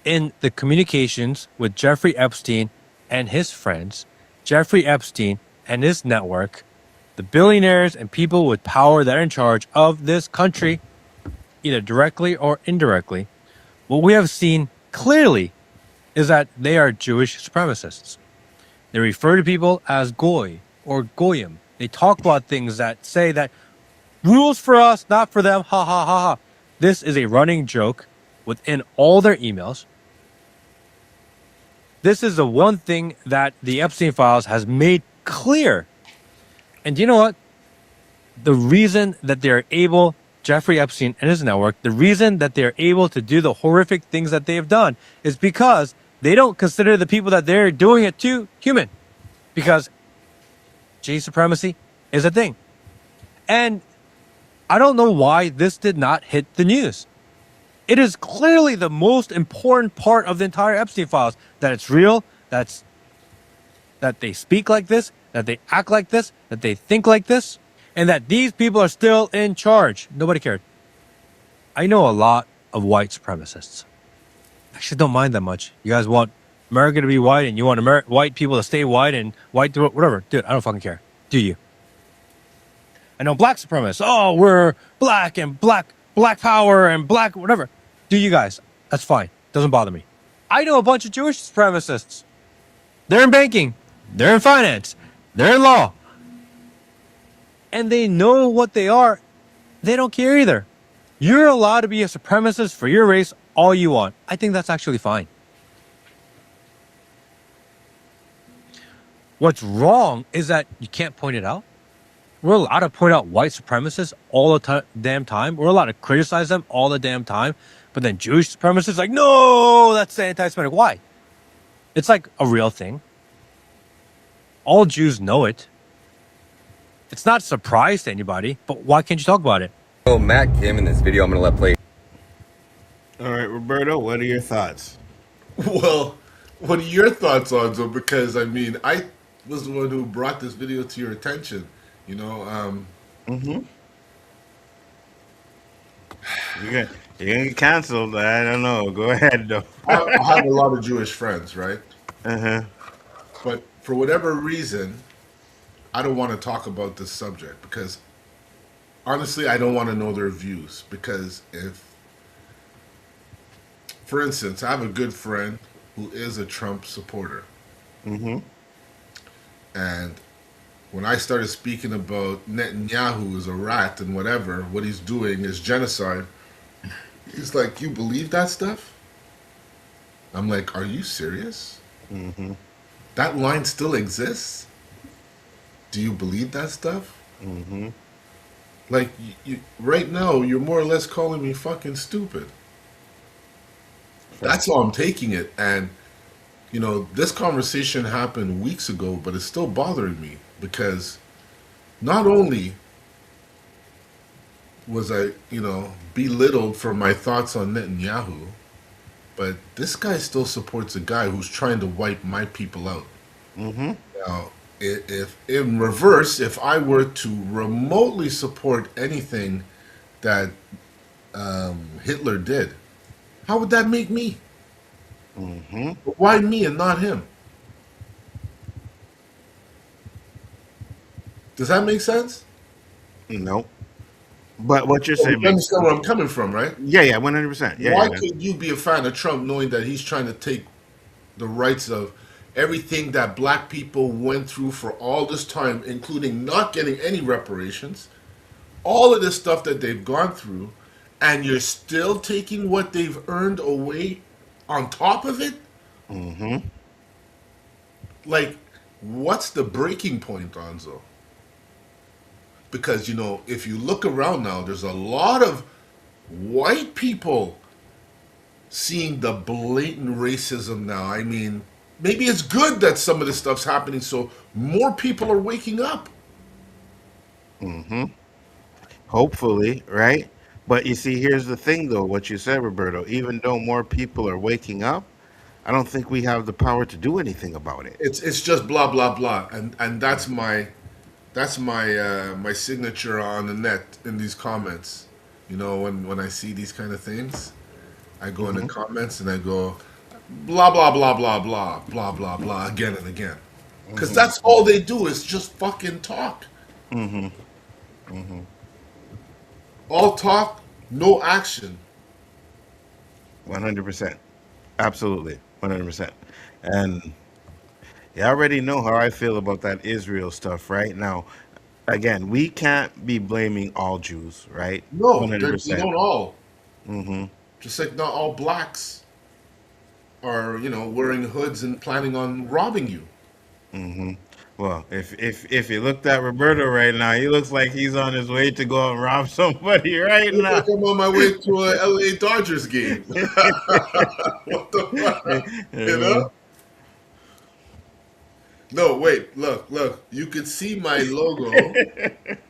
in the communications with Jeffrey Epstein and his friends, Jeffrey Epstein and his network, the billionaires and people with power that are in charge of this country, either directly or indirectly, what we have seen clearly is that they are Jewish supremacists. They refer to people as goy or goyim. They talk about things that say that rules for us, not for them, ha ha ha ha. This is a running joke within all their emails. This is the one thing that the Epstein files has made clear. And you know what? The reason that they're able, Jeffrey Epstein and his network, the reason that they're able to do the horrific things that they have done is because they don't consider the people that they're doing it to human. Because J supremacy is a thing. And I don't know why this did not hit the news. It is clearly the most important part of the entire Epstein files, that it's real, that they speak like this, that they act like this, that they think like this, and that these people are still in charge. Nobody cared. I know a lot of white supremacists. actually don't mind that much. You guys want America to be white, and you want white people to stay white and white whatever. Dude, I don't fucking care. Do you? I know black supremacists. Oh, we're black and black power and black whatever. Do you guys? That's fine. Doesn't bother me. I know a bunch of Jewish supremacists. They're in banking. They're in finance. They're in law. And they know what they are. They don't care either. You're allowed to be a supremacist for your race all you want. I think that's actually fine. What's wrong is that you can't point it out. We're allowed to point out white supremacists all the damn time. We're allowed to criticize them all the damn time. But then Jewish supremacists like, no, that's anti-Semitic. Why? It's like a real thing. All Jews know it. It's not a surprise to anybody, but why can't you talk about it? So Matt Kim in this video I'm going to let play. All right, Roberto, what are your thoughts? Well, what are your thoughts on it? Because I mean, I was the one who brought this video to your attention. You know, Mm-hmm. You're gonna get canceled. I don't know. Go ahead, though. I have a lot of Jewish friends, right? Uh-huh. But for whatever reason, I don't want to talk about this subject because honestly, I don't want to know their views. Because if, for instance, I have a good friend who is a Trump supporter. Mm-hmm. And when I started speaking about Netanyahu as a rat and whatever, what he's doing is genocide, he's like, you believe that stuff? I'm like, are you serious? Mm-hmm. That line still exists? Do you believe that stuff? Mm-hmm. Like, right now, you're more or less calling me fucking stupid. That's how I'm taking it. And, you know, this conversation happened weeks ago, but it's still bothering me because not only was I, you know, belittled for my thoughts on Netanyahu, but this guy still supports a guy who's trying to wipe my people out. Mm-hmm. Now, if in reverse, if I were to remotely support anything that Hitler did, how would that make me? Mm-hmm. But why me and not him? Does that make sense? No. But what you're You saying understand where I'm coming from, right? Yeah, 100%. Yeah, Why yeah. could you be a fan of Trump knowing that he's trying to take the rights of everything that black people went through for all this time, including not getting any reparations, all of this stuff that they've gone through, and you're still taking what they've earned away on top of it? Mm-hmm. Like, what's the breaking point, Nzo? Because, you know, if you look around now, there's a lot of white people seeing the blatant racism now. I mean, maybe it's good that some of this stuff's happening so more people are waking up. Mm-hmm. Hopefully, right? But you see, here's the thing, though, what you said, Roberto. Even though more people are waking up, I don't think we have the power to do anything about it. It's just blah blah blah, and that's my my signature on the net in these comments. You know, when I see these kind of things, I go in the comments and I go blah blah blah blah blah blah blah blah again and again, because that's all they do is just fucking talk. Mm-hmm. Mm-hmm. All talk, no action. 100%. Absolutely. 100%. And you already know how I feel about that Israel stuff, right? Now, again, we can't be blaming all Jews, right? No, we don't all. Mm-hmm. Just like not all blacks are, you know, wearing hoods and planning on robbing you. Mm-hmm. Well, if you looked at Roberto right now, he looks like he's on his way to go and rob somebody right Looks now. like I'm on my way to a LA Dodgers game. What the fuck? You know? No, wait, look. You could see my logo.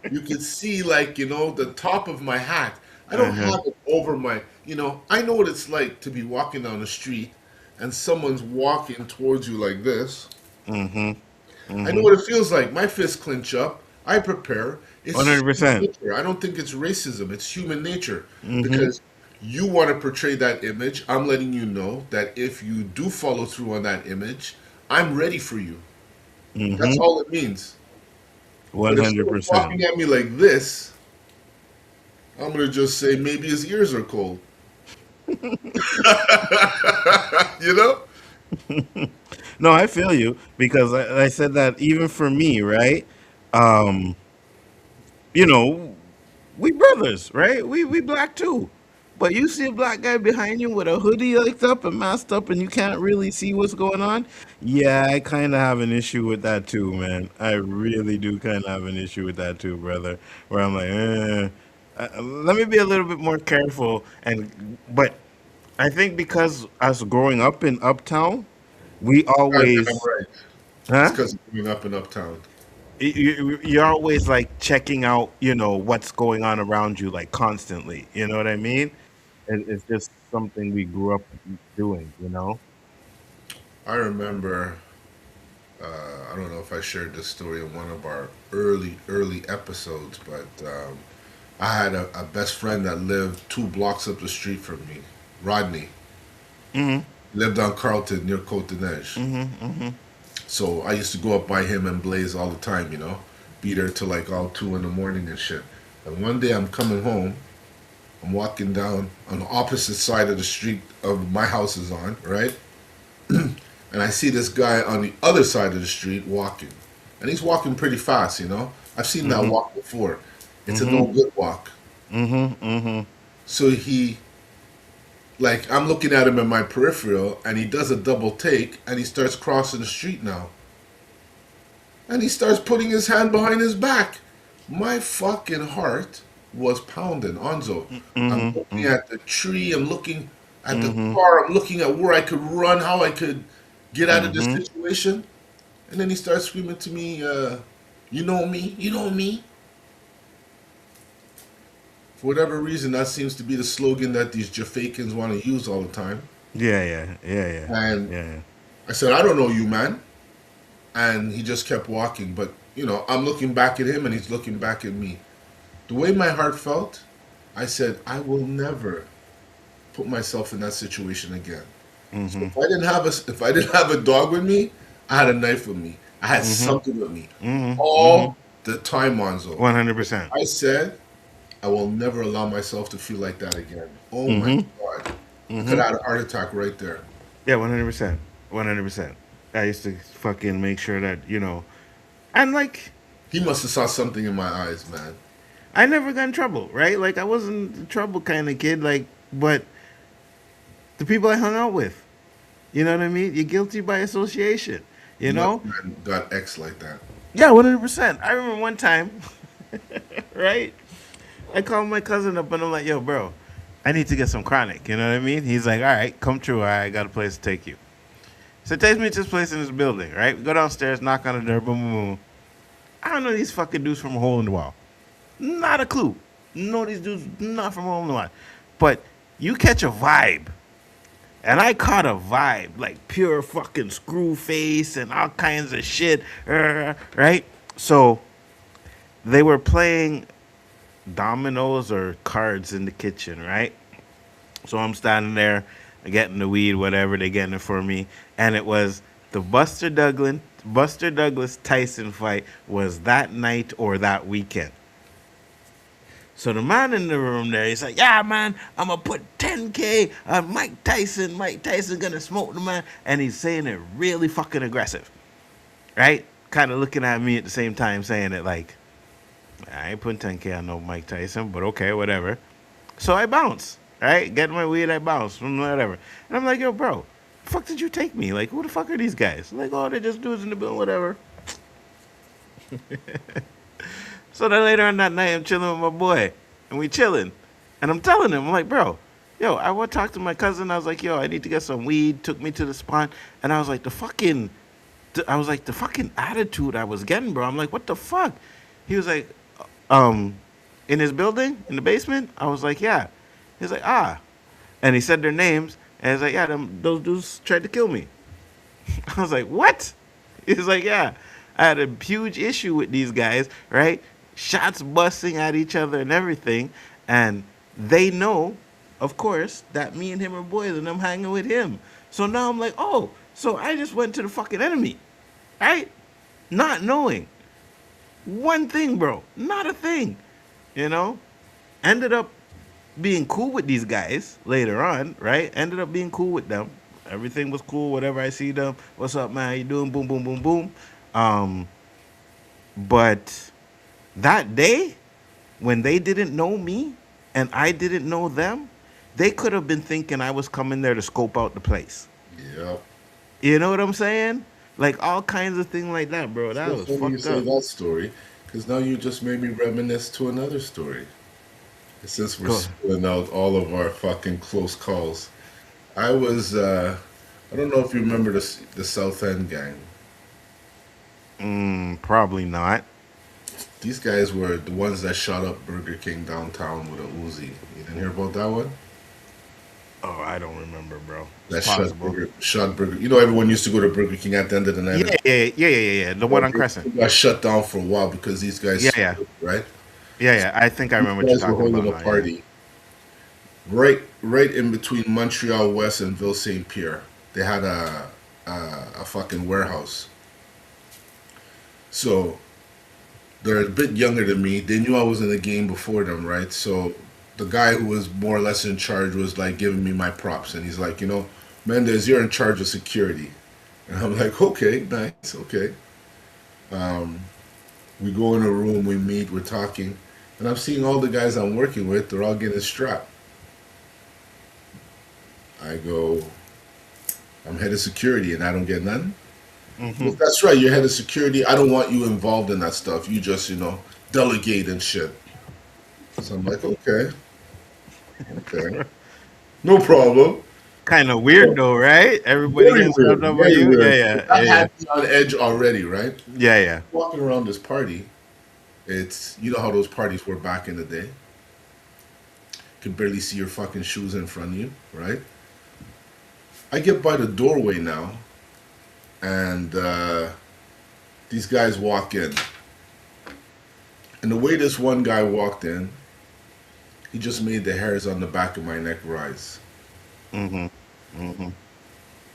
You could see, like, you know, the top of my hat. I don't have it over my, you know, I know what it's like to be walking down the street and someone's walking towards you like this. Mm-hmm. I know what it feels like. My fists clench up. I prepare. It's 100%. human nature. I don't think it's racism. It's human nature. Because You want to portray that image. I'm letting you know that if you do follow through on that image, I'm ready for you. That's Mm-hmm. all it means. One But if hundred someone's percent. walking at me like this, I'm gonna just say maybe his ears are cold. You know? No, I feel you because I said that even for me, right? Um, you know, we brothers, right? We black too. But you see a black guy behind you with a hoodie licked up and masked up and you can't really see what's going on. Yeah, I kind of have an issue with that too, man. I really do kind of have an issue with that too, brother. Where I'm like, let me be a little bit more careful. But I think because us growing up in Uptown, we I'm always, right. It's huh? because of being up in uptown. You're always like checking out, what's going on around you, like constantly. You know what I mean? It's just something we grew up doing. I remember, I don't know if I shared this story in one of our early episodes, but I had a best friend that lived 2 blocks up the street from me, Rodney. Hmm. Lived on Carlton near Côte de Neige. Hmm. So I used to go up by him and Blaze all the time, be there till like all 2 in the morning and shit. And one day I'm coming home, I'm walking down on the opposite side of the street of my house is on, right? And I see this guy on the other side of the street walking. And he's walking pretty fast. I've seen that Hmm. walk before. It's a Hmm. no good walk. Hmm. Hmm. So I'm looking at him in my peripheral and he does a double take and he starts crossing the street now. And he starts putting his hand behind his back. My fucking heart was pounding. Onzo, I'm looking Hmm. at the tree, I'm looking at the Hmm. car, I'm looking at where I could run, how I could get out of this Hmm. situation. And then he starts screaming to me, you know me, you know me. For whatever reason, that seems to be the slogan that these Jafakins want to use all the time. Yeah, yeah, yeah, yeah, And yeah. I said, I don't know you, man. And he just kept walking. But, I'm looking back at him and he's looking back at me. The way my heart felt, I said, I will never put myself in that situation again. So Hmm. if I didn't have a dog with me, I had a knife with me. I had Hmm. something with me Hmm. Hmm. all the time, Monzo. 100%. I said, I will never allow myself to feel like that again. Oh my Hmm. God. I could Hmm. have had a heart attack right there. Yeah, 100%. 100%. I used to fucking make sure that, and like, He must have saw something in my eyes, man. I never got in trouble, right? Like, I wasn't a trouble kind of kid, like, but the people I hung out with, you know what I mean? You're guilty by association, you Enough know? man got X like that. Yeah, 100%. I remember one time, right? I called my cousin up and I'm like, yo, bro, I need to get some chronic, you know what I mean? He's like, all right, come true. All right, I got a place to take you. So he takes me to this place in this building, right? We go downstairs, knock on the door, boom, boom, boom. I don't know these fucking dudes from a hole in the wall. Not a clue. No, these dudes not from a hole in the wall. But you catch a vibe. And I caught a vibe, like pure fucking screw face and all kinds of shit, right? So they were playing dominoes or cards in the kitchen, right? So I'm standing there, getting the weed, whatever they're getting it for me, and it was the Buster Douglas Tyson fight was that night or that weekend. So the man in the room there, he's like, "Yeah, man, I'm gonna put 10K on Mike Tyson. Mike Tyson gonna smoke the man," and he's saying it really fucking aggressive, right? Kind of looking at me at the same time, saying it like, "I ain't putting 10K on no Mike Tyson, but okay, whatever." So I bounce, right? Get my weed, I bounce, whatever. And I'm like, yo, bro, the fuck did you take me? Like, who the fuck are these guys? Like, oh, they just dudes in the building, whatever. So then later on that night, I'm chilling with my boy, and we chilling. And I'm telling him, I'm like, bro, yo, I went to talk to my cousin. I was like, yo, I need to get some weed. Took me to the spot. And I was like, the fucking attitude I was getting, bro. I'm like, what the fuck? He was like, um, in his building, in the basement? I was like, yeah. He's like, ah. And he said their names. And he's like, yeah, those dudes tried to kill me. I was like, what? He's like, yeah. I had a huge issue with these guys, right? Shots busting at each other and everything. And they know of course, that me and him are boys and I'm hanging with him. So now I'm like, oh, so I just went to the fucking enemy, right? Not knowing one thing, bro, not a thing, you know. Ended up being cool with these guys later on, right? Ended up being cool with them. Everything was cool. Whatever I see them, what's up, man? How you doing? Boom, boom, boom, boom. Um, but that day, when they didn't know me and I didn't know them, they could have been thinking I was coming there to scope out the place. Yep. You know what I'm saying? Like all kinds of things like that, bro. That So was funny you fucked say up. that story, because now you just made me reminisce to another story. Since we're Go. spilling out all of our fucking close calls, I was, I don't know if you remember the South End gang. Probably not. These guys were the ones that shot up Burger King downtown with a Uzi. You didn't hear about that one? Oh, I don't remember, bro. That It's possible. shot Burger. You know, everyone used to go to Burger King at the end of the night. Yeah. The one on Crescent. It got shut down for a while because these guys, Yeah. right? Yeah. I think I These remember what you're guys were talking holding about a now. Yeah. party right in between Montreal West and Ville Saint Pierre. They had a fucking warehouse. So they're a bit younger than me. They knew I was in the game before them, right? So the guy who was more or less in charge was like giving me my props, and he's like, Mendez, you're in charge of security, and I'm like, okay, nice, okay. We go in a room, we meet, we're talking, and I'm seeing all the guys I'm working with. They're all getting strapped. I go, I'm head of security, and I don't get nothing. Well, that's right. You're head of security. I don't want you involved in that stuff. You just, delegate and shit. So I'm like, okay, no problem. Kind of weird though, right? Everybody Very getting weird. scrubbed up by Very you. weird. Yeah. That had me on edge already, right? Yeah. Walking around this party, it's, you know how those parties were back in the day. Can barely see your fucking shoes in front of you, right? I get by the doorway now, and these guys walk in. And the way this one guy walked in, he just made the hairs on the back of my neck rise.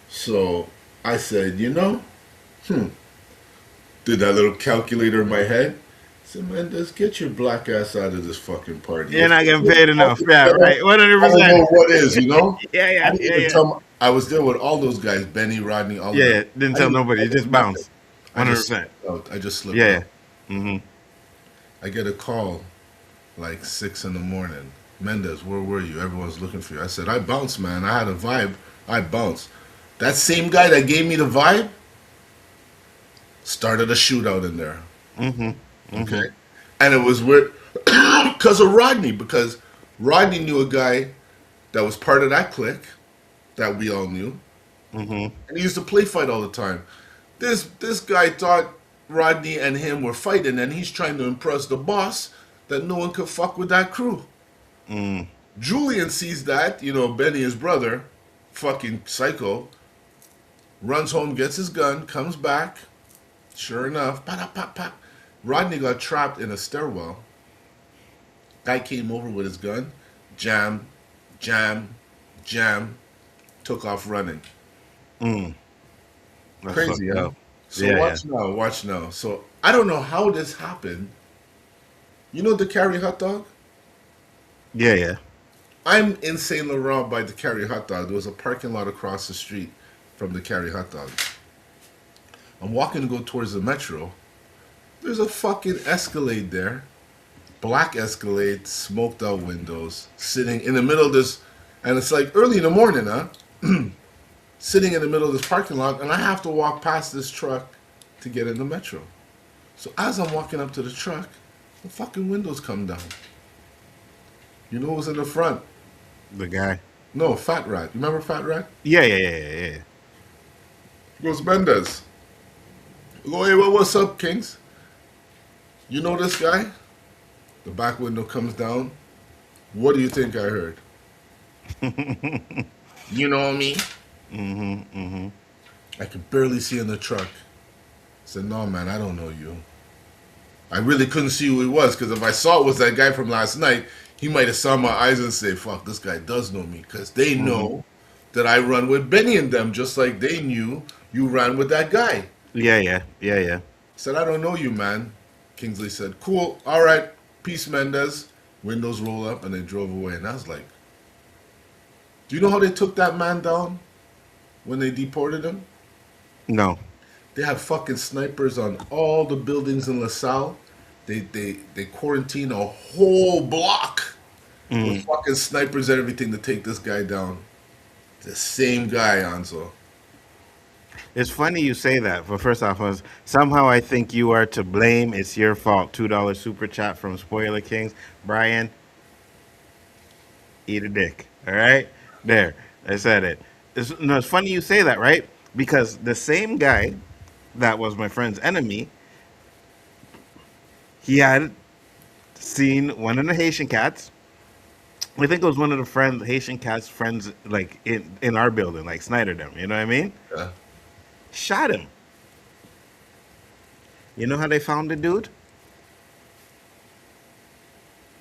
So I said, did that little calculator in my head. I said, man, just get your black ass out of this fucking party. You're not getting paid enough. Yeah, right. I don't 100%. know what is, Yeah. I didn't even tell I was there with all those guys, Benny, Rodney, all of Yeah. them. Didn't I tell didn't- nobody. I You just didn't- bounce. I just 100%. slipped out. I just slipped Yeah. out. I get a call like 6 in the morning. Mendez, where were you? Everyone's looking for you. I said, I bounced, man. I had a vibe. I bounced. That same guy that gave me the vibe started a shootout in there. Okay. And it was weird because of Rodney, because Rodney knew a guy that was part of that clique that we all knew. And he used to play fight all the time. This guy thought Rodney and him were fighting, and he's trying to impress the boss that no one could fuck with that crew. Julian sees that, Benny, his brother, fucking psycho, runs home, gets his gun, comes back. Sure enough, pop, pop, pop. Rodney got trapped in a stairwell. Guy came over with his gun, jam, took off running. That's Crazy, fucked huh? up. So Yeah, watch now. So I don't know how this happened. You know the Carry Hot Dog? Yeah. I'm in Saint Laurent by the Carry Hot Dog. There was a parking lot across the street from the Carry Hot Dog. I'm walking to go towards the metro. There's a fucking Escalade there. Black Escalade, smoked out windows, sitting in the middle of this, and it's like early in the morning, huh? Sitting in the middle of this parking lot, and I have to walk past this truck to get in the metro. So as I'm walking up to the truck, the fucking windows come down. You know who's in the front? The guy. No, Fat Rat. You remember Fat Rat? Yeah. He goes, Mendez. I go, hey, what's up, Kings? You know this guy? The back window comes down. What do you think I heard? You know me? I could barely see in the truck. I said, no, man, I don't know you. I really couldn't see who he was, because if I saw it was that guy from last night, He might have saw my eyes and say, "Fuck, this guy does know me," because they Hmm. know that I run with Benny and them, just like they knew you ran with that guy. Yeah, yeah, yeah, yeah. Said, "I don't know you, man." Kingsley said, "Cool, all right, peace, Mendez." Windows roll up, and they drove away. And I was like, "Do you know how they took that man down when they deported him? No. They had fucking snipers on all the buildings in LaSalle. They quarantined a whole block with Mm. fucking snipers and everything to take this guy down. The same guy, Anzo. It's funny you say that. But first off, was somehow I think you are to blame. It's your fault. $2 super chat from Spoiler Kings. Brian, eat a dick. All right, there. I said it. It's funny you say that, right? Because the same guy that was my friend's enemy, he had seen one of the Haitian cats. I think it was one of the Haitian cats' friends, like in our building, like Snyder them. You know what I mean? Yeah. Shot him. You know how they found the dude?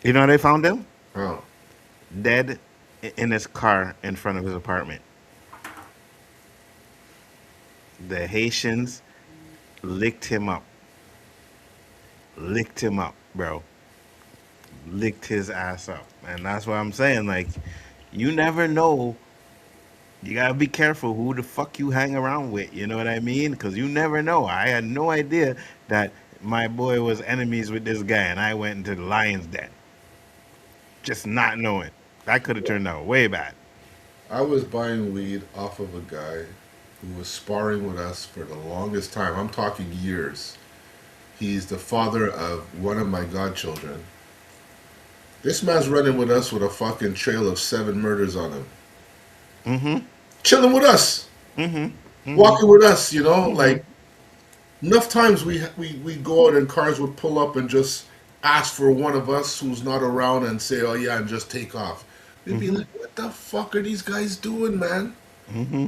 You know how they found him? Oh. Dead in his car in front of his apartment. The Haitians licked him up. Licked him up, bro. Licked his ass up. And that's what I'm saying. Like, you never know. You gotta be careful who the fuck you hang around with. You know what I mean? Because you never know. I had no idea that my boy was enemies with this guy, and I went into the lion's den. Just not knowing. That could have turned out way bad. I was buying weed off of a guy who was sparring with us for the longest time. I'm talking years. He's the father of one of my godchildren. This man's running with us with a fucking trail of 7 murders on him. Mm-hmm. Chilling with us. Mm-hmm. Mm-hmm. Walking with us, you know? Mm-hmm. Like, enough times we go out and cars would pull up and just ask for one of us who's not around and say, "Oh yeah," and just take off. We'd be like, "What the fuck are these guys doing, man?" Mm-hmm.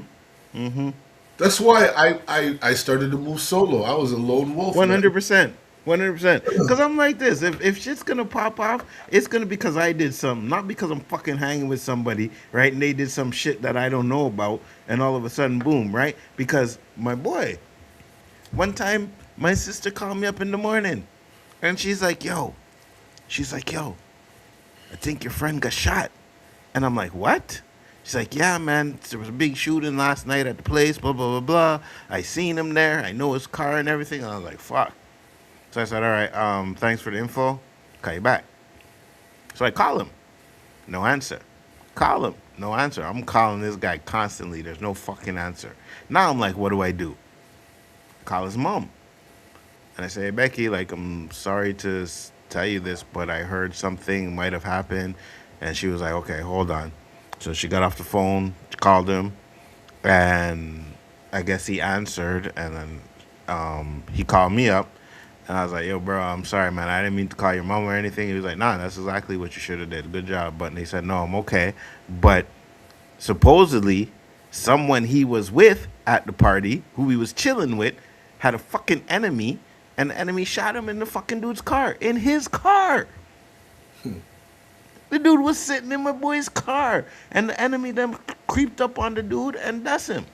Mm-hmm. That's why I started to move solo. I was a lone wolf, One man. hundred percent. 100%. Because I'm like this. If shit's gonna pop off, it's gonna be because I did something, not because I'm fucking hanging with somebody, right? And they did some shit that I don't know about, and all of a sudden, boom, right? Because my boy, one time, my sister called me up in the morning, and she's like, yo, I think your friend got shot. And I'm like, what? She's like, yeah, man, there was a big shooting last night at the place, blah, blah, blah, blah. I seen him there. I know his car and everything. And I was like, fuck. So I said, all right, thanks for the info. Call you back. So I call him. No answer. Call him. No answer. I'm calling this guy constantly. There's no fucking answer. Now I'm like, what do I do? Call his mom. And I say, hey, Becky, like, I'm sorry to tell you this, but I heard something might have happened. And she was like, okay, hold on. So she got off the phone, called him, and I guess he answered. And then he called me up. And I was like, yo, bro, I'm sorry, man. I didn't mean to call your mom or anything. He was like, nah, that's exactly what you should have did. Good job. But he said, no, I'm okay. But supposedly, someone he was with at the party, who he was chilling with, had a fucking enemy, and the enemy shot him in the fucking dude's car. In his car. The dude was sitting in my boy's car, and the enemy then creeped up on the dude and that's him.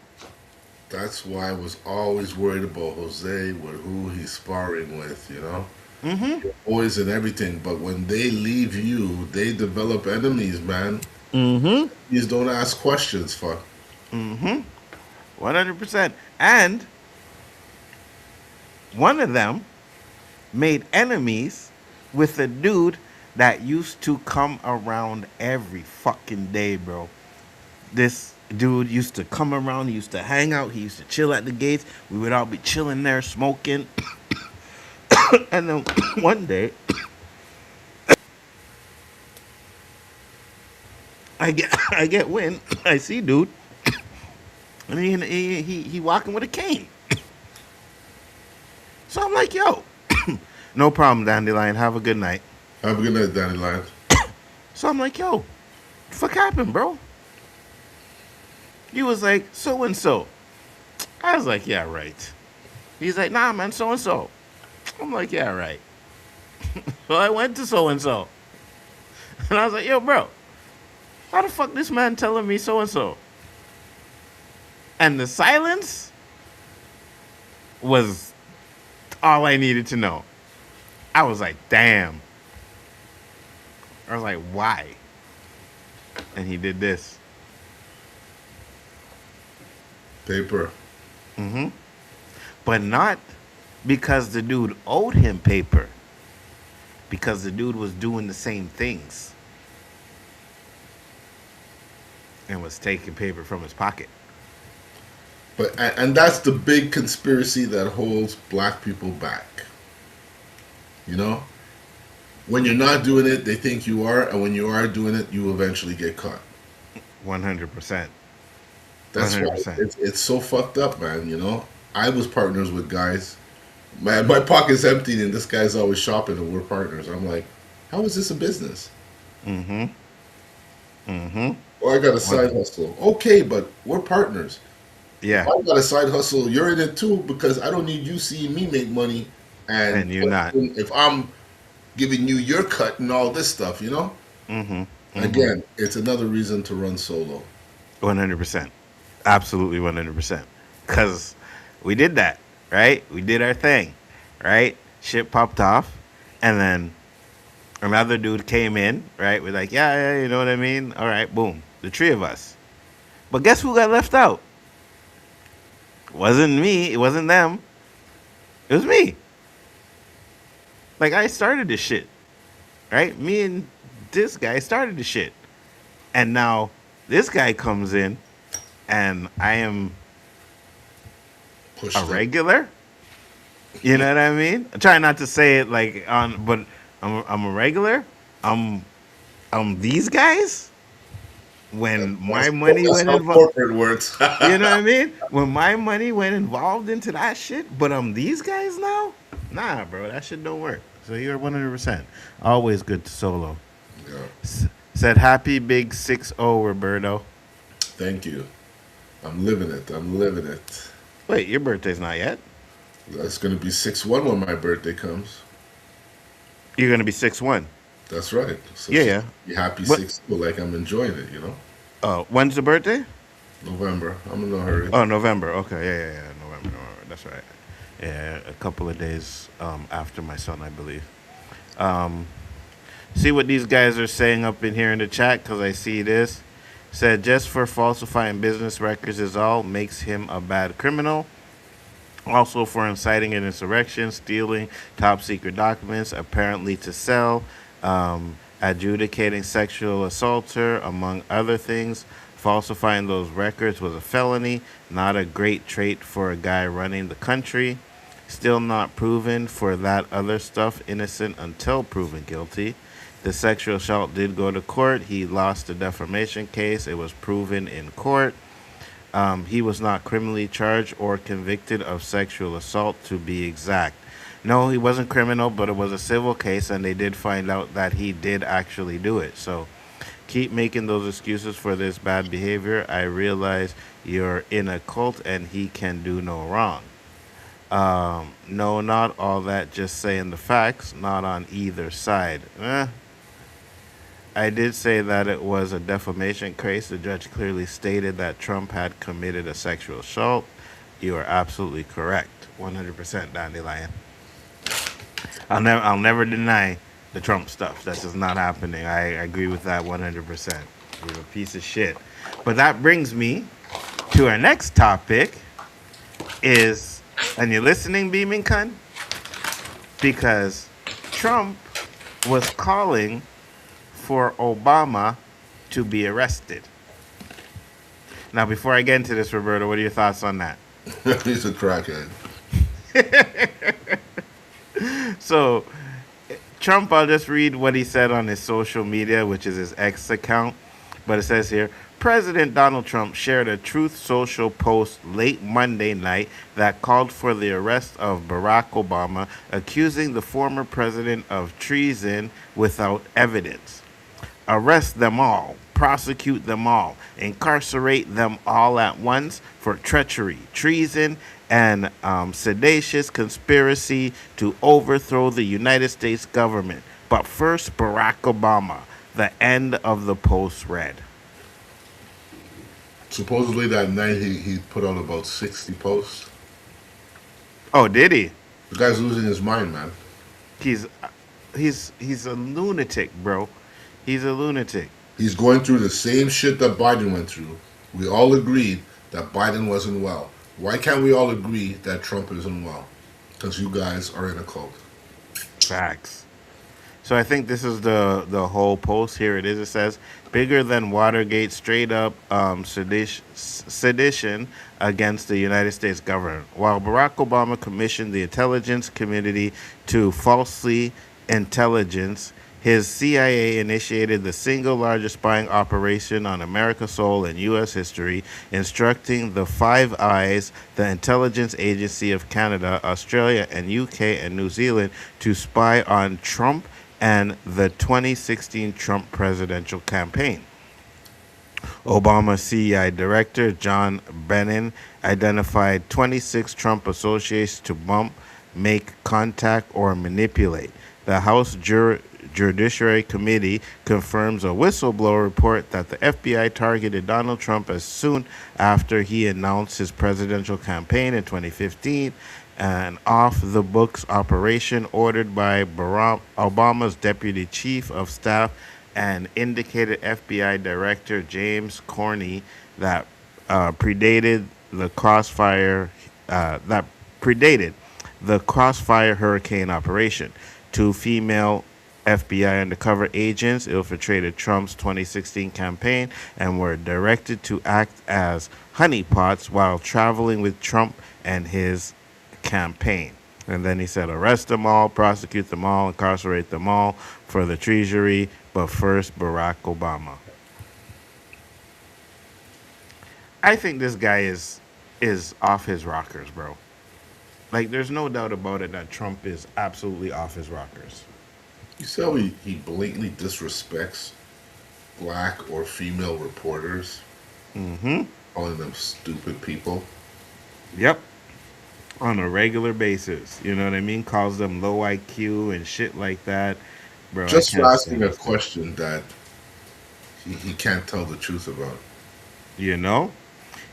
That's why I was always worried about Jose with who he's sparring with, you know? Mm-hmm. Boys and everything, but when they leave you, they develop enemies, man. Mm-hmm. Please don't ask questions, fuck. Mm-hmm. 100%. And one of them made enemies with a dude that used to come around every fucking day, bro. This dude used to come around, he used to hang out, he used to chill at the gates. We would all be chilling there, smoking. And then one day, I get wind, I see dude, and he walking with a cane. So I'm like, yo, no problem, Dandelion, have a good night. Have a good night, Dandelion. So I'm like, yo, the fuck happened, bro? He was like, so and so. I was like, yeah, right. He's like, nah, man, so and so. I'm like, yeah, right. So I went to so and so. And I was like, yo, bro, how the fuck this man telling me so and so? And the silence was all I needed to know. I was like, damn. I was like, why? And he did this. Paper. But not because the dude owed him paper. Because the dude was doing the same things. And was taking paper from his pocket. And that's the big conspiracy that holds black people back. You know? When you're not doing it, they think you are, and when you are doing it, you eventually get caught. 100%. That's 100%. why it's so fucked up, man, you know? I was partners with guys. My pocket's empty, and this guy's always shopping, and we're partners. I'm like, how is this a business? Or I got a side hustle. Okay, but we're partners. Yeah. If I got a side hustle, you're in it too, because I don't need you seeing me make money. And you're not. If I'm giving you your cut and all this stuff, you know? Again, it's another reason to run solo. 100%. Absolutely 100%. Because we did that, right? We did our thing, right? Shit popped off. And then another dude came in, right? We're like, yeah, you know what I mean? All right, boom. The three of us. But guess who got left out? It wasn't me. It wasn't them. It was me. Like, I started this shit, right? Me and this guy started the shit. And now this guy comes in and I am a regular. You know what I mean? I try not to say it like on, but I'm a regular. I'm these guys. When my money went involved, corporate words. you know what I mean? When my money went involved into that shit, but I'm these guys now. Nah, bro, that shit don't work. So you're 100%. Always good to solo. Yeah. Said happy big 6-0, Roberto. Thank you. I'm living it. I'm living it. Wait, your birthday's not yet? That's going to be 6-1 when my birthday comes. You're going to be 6-1. That's right. So Yeah. Be happy What? 6-0, like I'm enjoying it, you know? When's the birthday? November. I'm in no hurry. Oh, November. Okay, yeah. November. That's right. Yeah, a couple of days after my son, I believe. See what these guys are saying up in here in the chat, because I see this. Said, just for falsifying business records is all, makes him a bad criminal. Also for inciting an insurrection, stealing top secret documents, apparently to sell, adjudicating sexual assaulter, among other things. Falsifying those records was a felony, not a great trait for a guy running the country. Still not proven for that other stuff, innocent until proven guilty. The sexual assault did go to court. He lost the defamation case. It was proven in court. He was not criminally charged or convicted of sexual assault, to be exact. No, he wasn't criminal, but it was a civil case, and they did find out that he did actually do it. So keep making those excuses for this bad behavior. I realize you're in a cult and he can do no wrong. No, not all that, just saying the facts, not on either side. I did say that it was a defamation case. The judge clearly stated that Trump had committed a sexual assault. You are absolutely correct. 100% Dandelion. I'll never deny the Trump stuff. That's just not happening. I agree with that 100%. You're a piece of shit. But that brings me to our next topic is, and you're listening, Beaming Kun? Because Trump was calling for Obama to be arrested. Now, before I get into this, Roberto, what are your thoughts on that? He's a crackhead. So, Trump, I'll just read what he said on his social media, which is his X account. But it says here, President Donald Trump shared a Truth Social post late Monday night that called for the arrest of Barack Obama, accusing the former president of treason without evidence. Arrest them all, prosecute them all, incarcerate them all at once for treachery, treason, and seditious conspiracy to overthrow the United States government. But first, Barack Obama, the end of the post read. Supposedly that night he put out about 60 posts. Oh, did he? The guy's losing his mind, man. He's he's a lunatic, bro. He's a lunatic. He's going through the same shit that Biden went through. We all agreed that Biden wasn't well. Why can't we all agree that Trump isn't well? Because you guys are in a cult. Facts. So I think this is the whole post. Here it is. It says bigger than Watergate, straight up sedition against the United States government. While Barack Obama commissioned the intelligence community to falsely intelligence, his CIA initiated the single largest spying operation on America's soul in U.S. history, instructing the Five Eyes, the intelligence agency of Canada, Australia, and UK and New Zealand, to spy on Trump and the 2016 Trump presidential campaign. Obama CEI Director John Brennan identified 26 Trump associates to bump, make contact, or manipulate. The House Judiciary Committee confirms a whistleblower report that the FBI targeted Donald Trump as soon after he announced his presidential campaign in 2015, an off-the-books operation ordered by Obama's deputy chief of staff and indicated FBI Director James Comey that predated the Crossfire Hurricane operation. Two female FBI undercover agents infiltrated Trump's 2016 campaign and were directed to act as honeypots while traveling with Trump and his campaign. And then he said, arrest them all, prosecute them all, incarcerate them all for the treachery, but first Barack Obama. I think this guy is off his rockers, bro. Like, there's no doubt about it that Trump is absolutely off his rockers. You see how he blatantly disrespects black or female reporters? Mm-hmm. Calling them stupid people? Yep. On a regular basis. You know what I mean? Calls them low IQ and shit like that. Bro, just for asking a question that he can't tell the truth about. You know?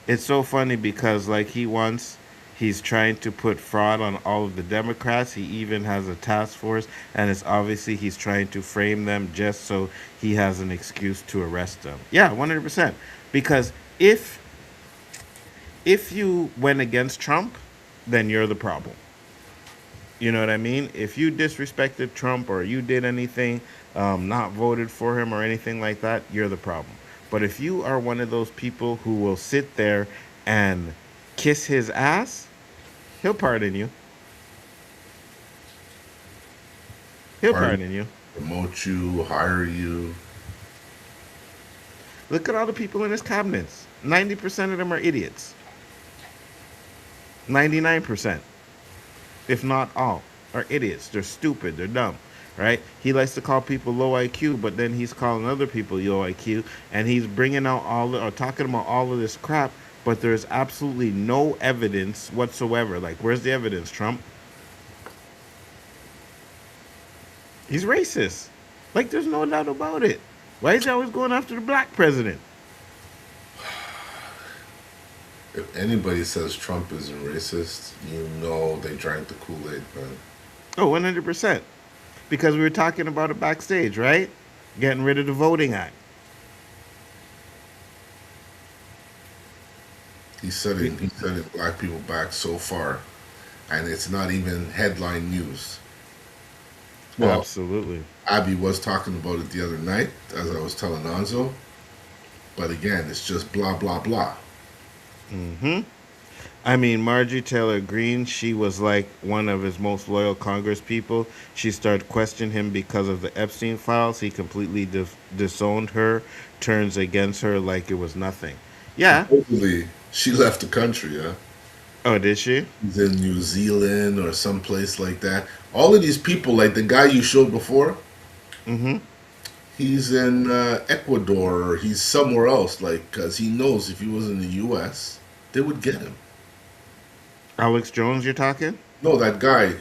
It's so funny because, like, he's trying to put fraud on all of the Democrats. He even has a task force, and it's obviously he's trying to frame them just so he has an excuse to arrest them. Yeah, 100%. Because if you went against Trump, then you're the problem. You know what I mean? If you disrespected Trump or you did anything, not voted for him or anything like that, you're the problem. But if you are one of those people who will sit there and kiss his ass, he'll pardon you. He'll pardon you. Promote you, hire you. Look at all the people in his cabinets. 90% of them are idiots. 99%, if not all, are idiots. They're stupid. They're dumb, right? He likes to call people low IQ, but then he's calling other people low IQ, and he's bringing out talking about all of this crap, but there's absolutely no evidence whatsoever. Like, where's the evidence, Trump? He's racist. Like, there's no doubt about it. Why is he always going after the black president? If anybody says Trump isn't racist, you know they drank the Kool-Aid, man. Oh, 100%. Because we were talking about it backstage, right? Getting rid of the Voting Act. He's setting black people back so far, and it's not even headline news. Well, absolutely. Abby was talking about it the other night, as I was telling Nzo. But again, it's just blah, blah, blah. Mm-hmm. I mean, Marjorie Taylor Greene, she was like one of his most loyal Congress people. She started questioning him because of the Epstein files. He completely disowned her, turns against her like it was nothing. Yeah. Supposedly, she left the country, huh? Oh, did she? She's in New Zealand or someplace like that. All of these people, like the guy you showed before, mm-hmm. He's in Ecuador or he's somewhere else, like, because he knows if he was in the U.S., they would get him. Alex Jones, you're talking? No, that guy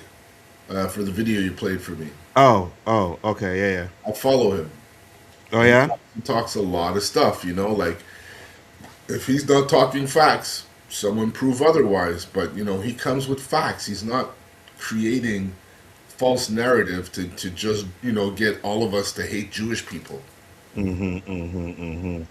for the video you played for me. Oh, okay, yeah. I follow him. Oh yeah. He talks a lot of stuff, like if he's not talking facts, someone prove otherwise. But he comes with facts. He's not creating false narrative to just get all of us to hate Jewish people. No,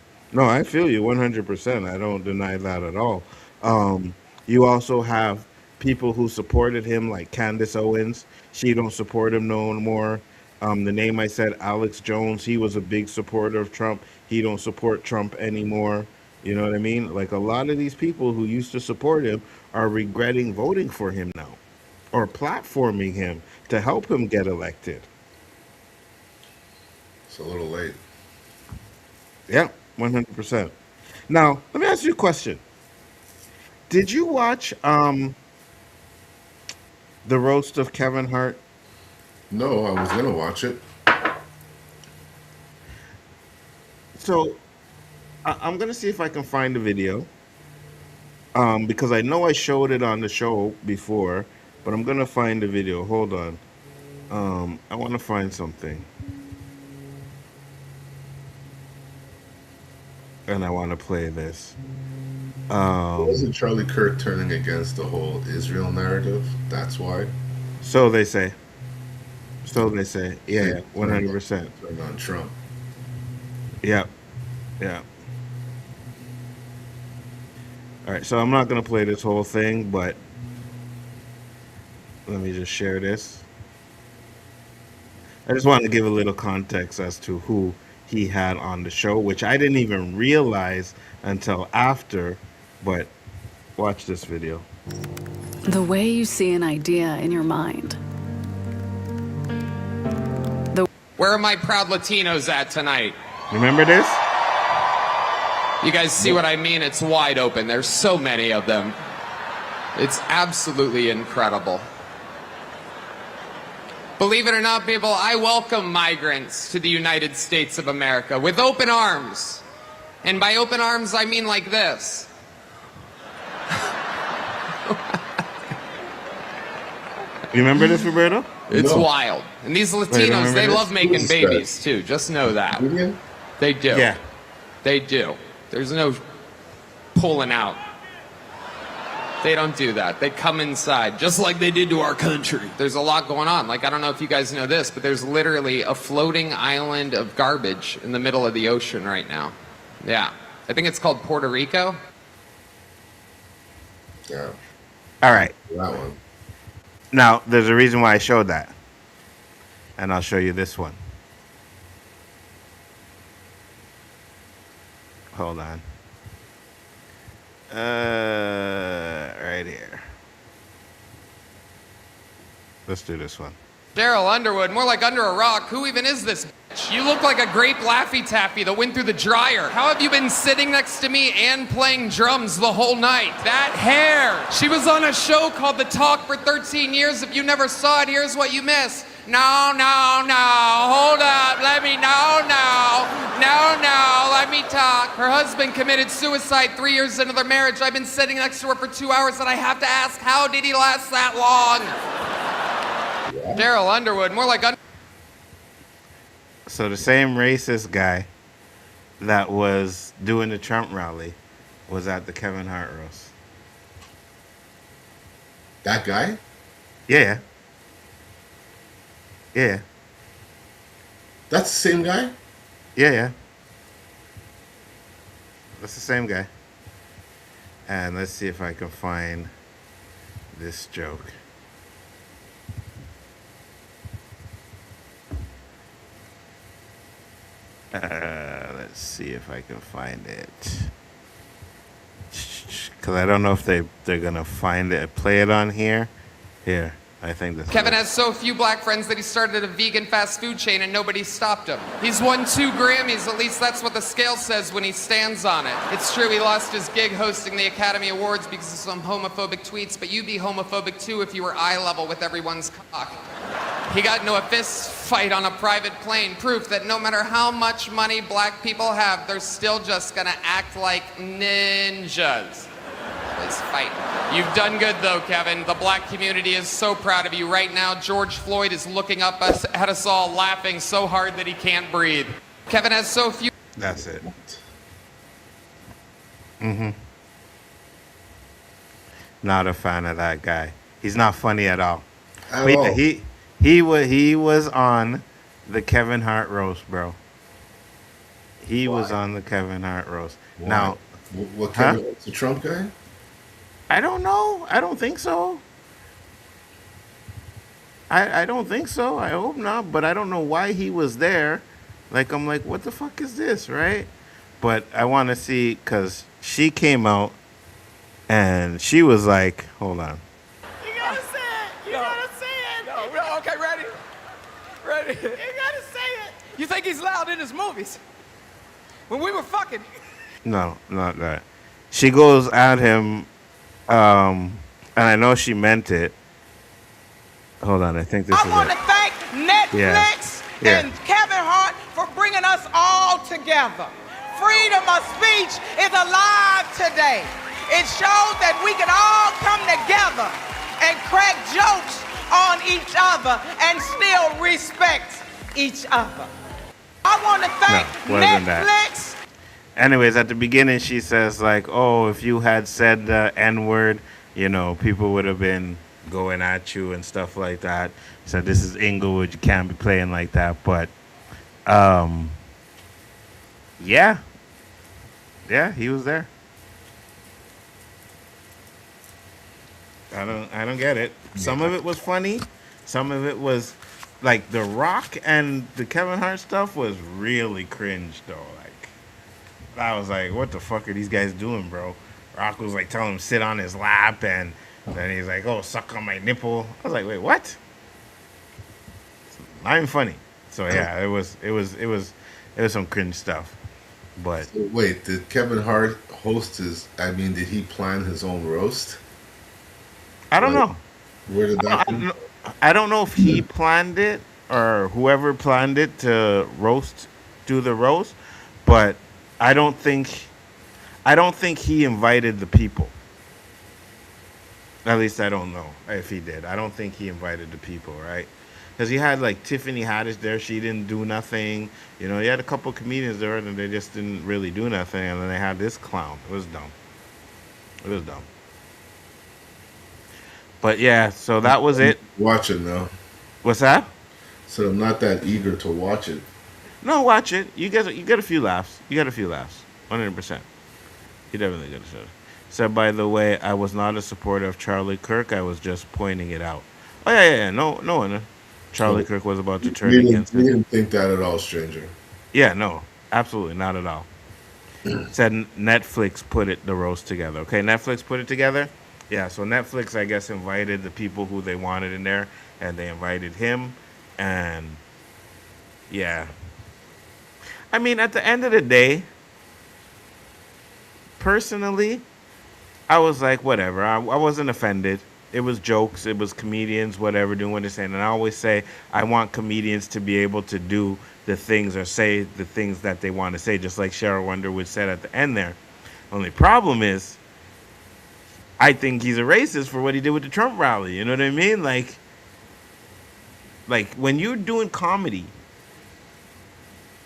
I feel you 100%. I don't deny that at all. Um, you also have people who supported him, like Candace Owens. She don't support him no more. The name I said, Alex Jones. He was a big supporter of Trump. He don't support Trump anymore. You know what I mean? Like a lot of these people who used to support him are regretting voting for him now, or platforming him to help him get elected. It's a little late. Yeah, 100%. Now, let me ask you a question. Did you watch the roast of Kevin Hart? No, I was gonna watch it. So I'm gonna see if I can find the video, because I know I showed it on the show before, but I'm gonna find the video. Hold on. I want to find something, and I want to play this. Wasn't Charlie Kirk turning against the whole Israel narrative? That's why. So they say. So they say. Yeah, 100%. Turned on Trump. Yeah, yeah. All right, so I'm not gonna play this whole thing, but let me just share this. I just want to give a little context as to who he had on the show, which I didn't even realize until after. But watch this video. The way you see an idea in your mind. Where are my proud Latinos at tonight? Remember this? You guys see what I mean? It's wide open. There's so many of them. It's absolutely incredible. Believe it or not, people, I welcome migrants to the United States of America with open arms. And by open arms, I mean like this. You remember this, Roberto? It's No. wild. And these don't Latinos, remember they this? love making Who's that? babies, too. Just know that. Comedian? They do. Yeah. They do. There's no pulling out. They don't do that. They come inside, just like they did to our country. There's a lot going on. Like, I don't know if you guys know this, but there's literally a floating island of garbage in the middle of the ocean right now. Yeah. I think it's called Puerto Rico. Yeah, All right. that one. Now, there's a reason why I showed that. And I'll show you this one. Hold on. Right here. Let's do this one. Daryl Underwood, more like under a rock. Who even is this bitch? You look like a grape Laffy Taffy that went through the dryer. How have you been sitting next to me and playing drums the whole night? That hair. She was on a show called The Talk for 13 years. If you never saw it, here's what you missed. No, no, no. Hold up. Let me, no, let me talk. Her husband committed suicide 3 years into their marriage. I've been sitting next to her for 2 hours and I have to ask, how did he last that long? Daryl Underwood, more like So the same racist guy that was doing the Trump rally was at the Kevin Hart roast. That guy? Yeah. Yeah. That's the same guy? Yeah. That's the same guy. And let's see if I can find this joke. Let's see if I can find it. Because I don't know if they're going to find it. Play it on here. Here. I think this Kevin has so few black friends that he started a vegan fast food chain and nobody stopped him. He's won 2 Grammys, at least that's what the scale says when he stands on it. It's true he lost his gig hosting the Academy Awards because of some homophobic tweets, but you'd be homophobic too if you were eye level with everyone's cock. He got into a fist fight on a private plane, proof that no matter how much money black people have, they're still just gonna act like ninjas. This fight. You've done good though, Kevin. The black community is so proud of you. Right now, George Floyd is looking up at us all laughing so hard that he can't breathe. Kevin has so few. That's it. Not a fan of that guy. He's not funny at all. At But yeah, all. he was on the Kevin Hart roast, bro. He was Why? on the Kevin Hart roast. Why? Now, What huh? Kevin? The Trump guy? I don't know. I don't think so. I don't think so. I hope not. But I don't know why he was there. Like, I'm like, what the fuck is this, right? But I want to see, because she came out and she was like, hold on. You gotta say it. You gotta say it. No, okay, ready? Ready? You gotta say it. You think he's loud in his movies? When we were fucking. No, not that. She goes at him, and I know she meant it. Hold on, I think this I is want it. to thank Netflix Yeah. and Kevin Hart for bringing us all together. Freedom of speech is alive today. It shows that we can all come together and crack jokes on each other and still respect each other. I want to thank No, wasn't that. Netflix. Anyways, at the beginning, she says, like, oh, if you had said the N word, people would have been going at you and stuff like that. So this is Inglewood. You can't be playing like that. But, yeah. Yeah, he was there. I don't get it. Some of it was funny. Some of it was like The Rock and the Kevin Hart stuff was really cringe though. Like I was like, what the fuck are these guys doing, bro? Rock was like telling him sit on his lap and then he's like, oh, suck on my nipple. I was like, wait, what? Not even funny. So yeah, it was some cringe stuff. But So wait, did Kevin Hart host his? I mean, did he plan his own roast? I don't know. Where did that come? I don't know if he planned it or whoever planned it to do the roast, but I don't think he invited the people. At least I don't know if he did. I don't think he invited the people, right? Because he had like Tiffany Haddish there. She didn't do nothing. He had a couple comedians there, and they just didn't really do nothing. And then they had this clown. It was dumb. It was dumb. But yeah, so that was it. Watch it now. What's that? So I'm not that eager to watch it. No, watch it. You get a few laughs. You got a few laughs. 100%. You definitely get a show. Said, by the way, I was not a supporter of Charlie Kirk. I was just pointing it out. Oh yeah. No one. Charlie Kirk was about to turn You against didn't, it. you didn't think that at all, stranger. Yeah, no, absolutely not at all. Said Netflix put the roast together. Okay, Netflix put it together. Yeah, so Netflix, I guess, invited the people who they wanted in there, and they invited him, and yeah. I mean, at the end of the day, personally, I was like, whatever. I wasn't offended. It was jokes. It was comedians, whatever, doing what they're saying. And I always say I want comedians to be able to do the things or say the things that they want to say, just like Cheryl Underwood said at the end there. Only problem is, I think he's a racist for what he did with the Trump rally. You know what I mean? Like when you're doing comedy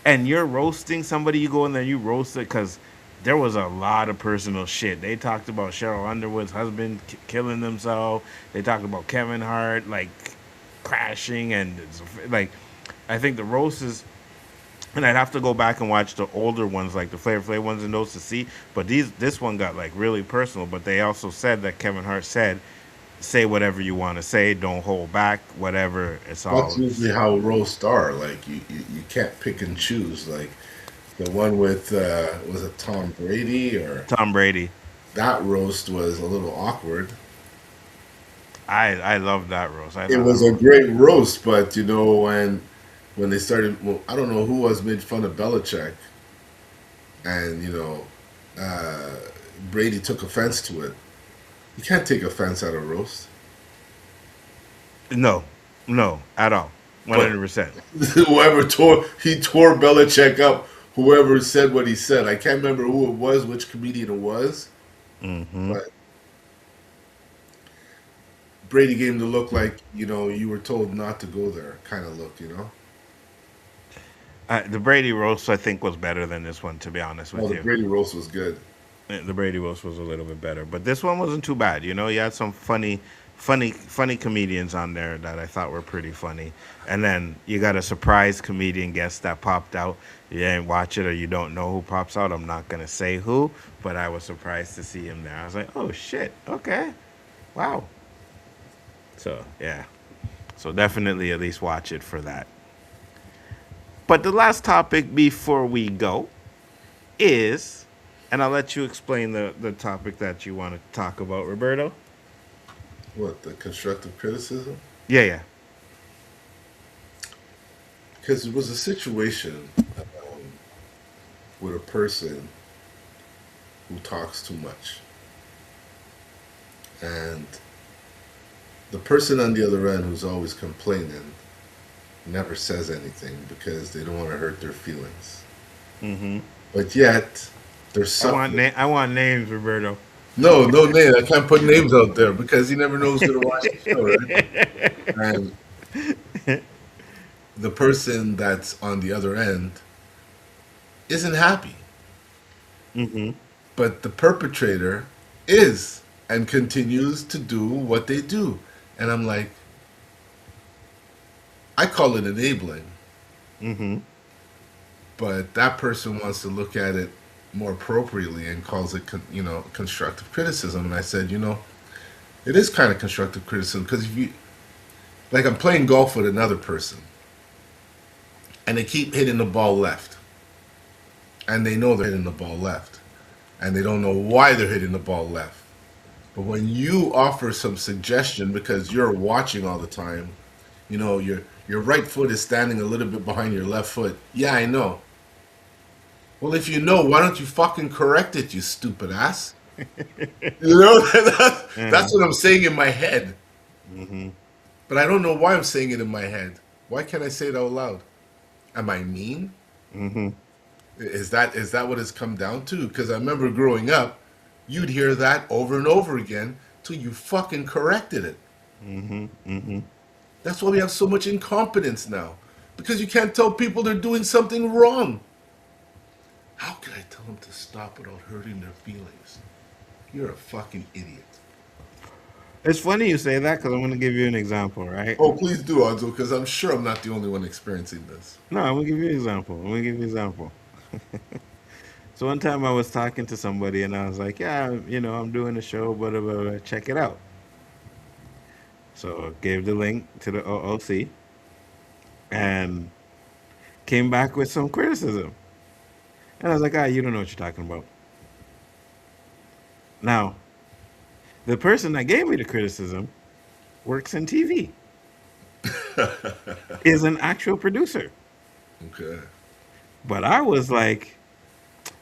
and you're roasting somebody, you go in there, you roast it because there was a lot of personal shit. They talked about Cheryl Underwood's husband killing themselves. They talked about Kevin Hart like crashing and like I think the roast is. And I'd have to go back and watch the older ones, like the Flavor Flav ones and those to see. But this one got like really personal. But they also said that Kevin Hart said, say whatever you want to say, don't hold back, whatever. It's all. That's usually how roasts are. Like you can't pick and choose. Like the one with was it Tom Brady or Tom Brady. that roast was a little awkward. I love that roast. It was a great roast, but when they started, well, I don't know who was made fun of Belichick, and Brady took offense to it. You can't take offense at a roast. No, at all. 100%. Whoever tore Belichick up. Whoever said what he said, I can't remember who it was, which comedian it was, but Brady gave him the look like you were told not to go there, kind of look, The Brady roast, I think, was better than this one. To be honest Oh, with the you, Brady roast was good. The Brady roast was a little bit better, but this one wasn't too bad. You know, you had some funny comedians on there that I thought were pretty funny, and then you got a surprise comedian guest that popped out. You didn't watch it or you don't know who pops out. I'm not gonna say who, but I was surprised to see him there. I was like, oh shit, okay, wow. So yeah, so definitely at least watch it for that. But the last topic before we go is, and I'll let you explain the topic that you want to talk about, Roberto. What, the constructive criticism? Yeah, yeah. Because it was a situation with a person who talks too much. And the person on the other end who's always complaining never says anything because they don't want to hurt their feelings. Mm-hmm. But yet, there's I want something. I want names, Roberto. No, no name. I can't put names out there because you never know who's going to watch the show, right? And the person that's on the other end isn't happy. Mm-hmm. But the perpetrator is and continues to do what they do. And I'm like, I call it enabling, Mm-hmm. but that person wants to look at it more appropriately and calls it, constructive criticism. And I said, it is kind of constructive criticism because if you, like, I'm playing golf with another person and they keep hitting the ball left and they know they're hitting the ball left and they don't know why they're hitting the ball left. But when you offer some suggestion because you're watching all the time, your right foot is standing a little bit behind your left foot. Yeah, I know. Well, if you know, why don't you fucking correct it, you stupid ass? That's what I'm saying in my head. Mm-hmm. But I don't know why I'm saying it in my head. Why can't I say it out loud? Am I mean? Mm-hmm. Is that what it's come down to? Because I remember growing up, you'd hear that over and over again till you fucking corrected it. Mm-hmm. Mm-hmm. That's why we have so much incompetence now. Because you can't tell people they're doing something wrong. How can I tell them to stop without hurting their feelings? You're a fucking idiot. It's funny you say that because I'm going to give you an example, right? Oh, please do, Anzo, because I'm sure I'm not the only one experiencing this. No, I'm going to give you an example. So one time I was talking to somebody and I was like, yeah, I'm doing a show, but check it out. So gave the link to the O.O.C. and came back with some criticism. And I was like, you don't know what you're talking about. Now, the person that gave me the criticism works in TV, is an actual producer. Okay. But I was like,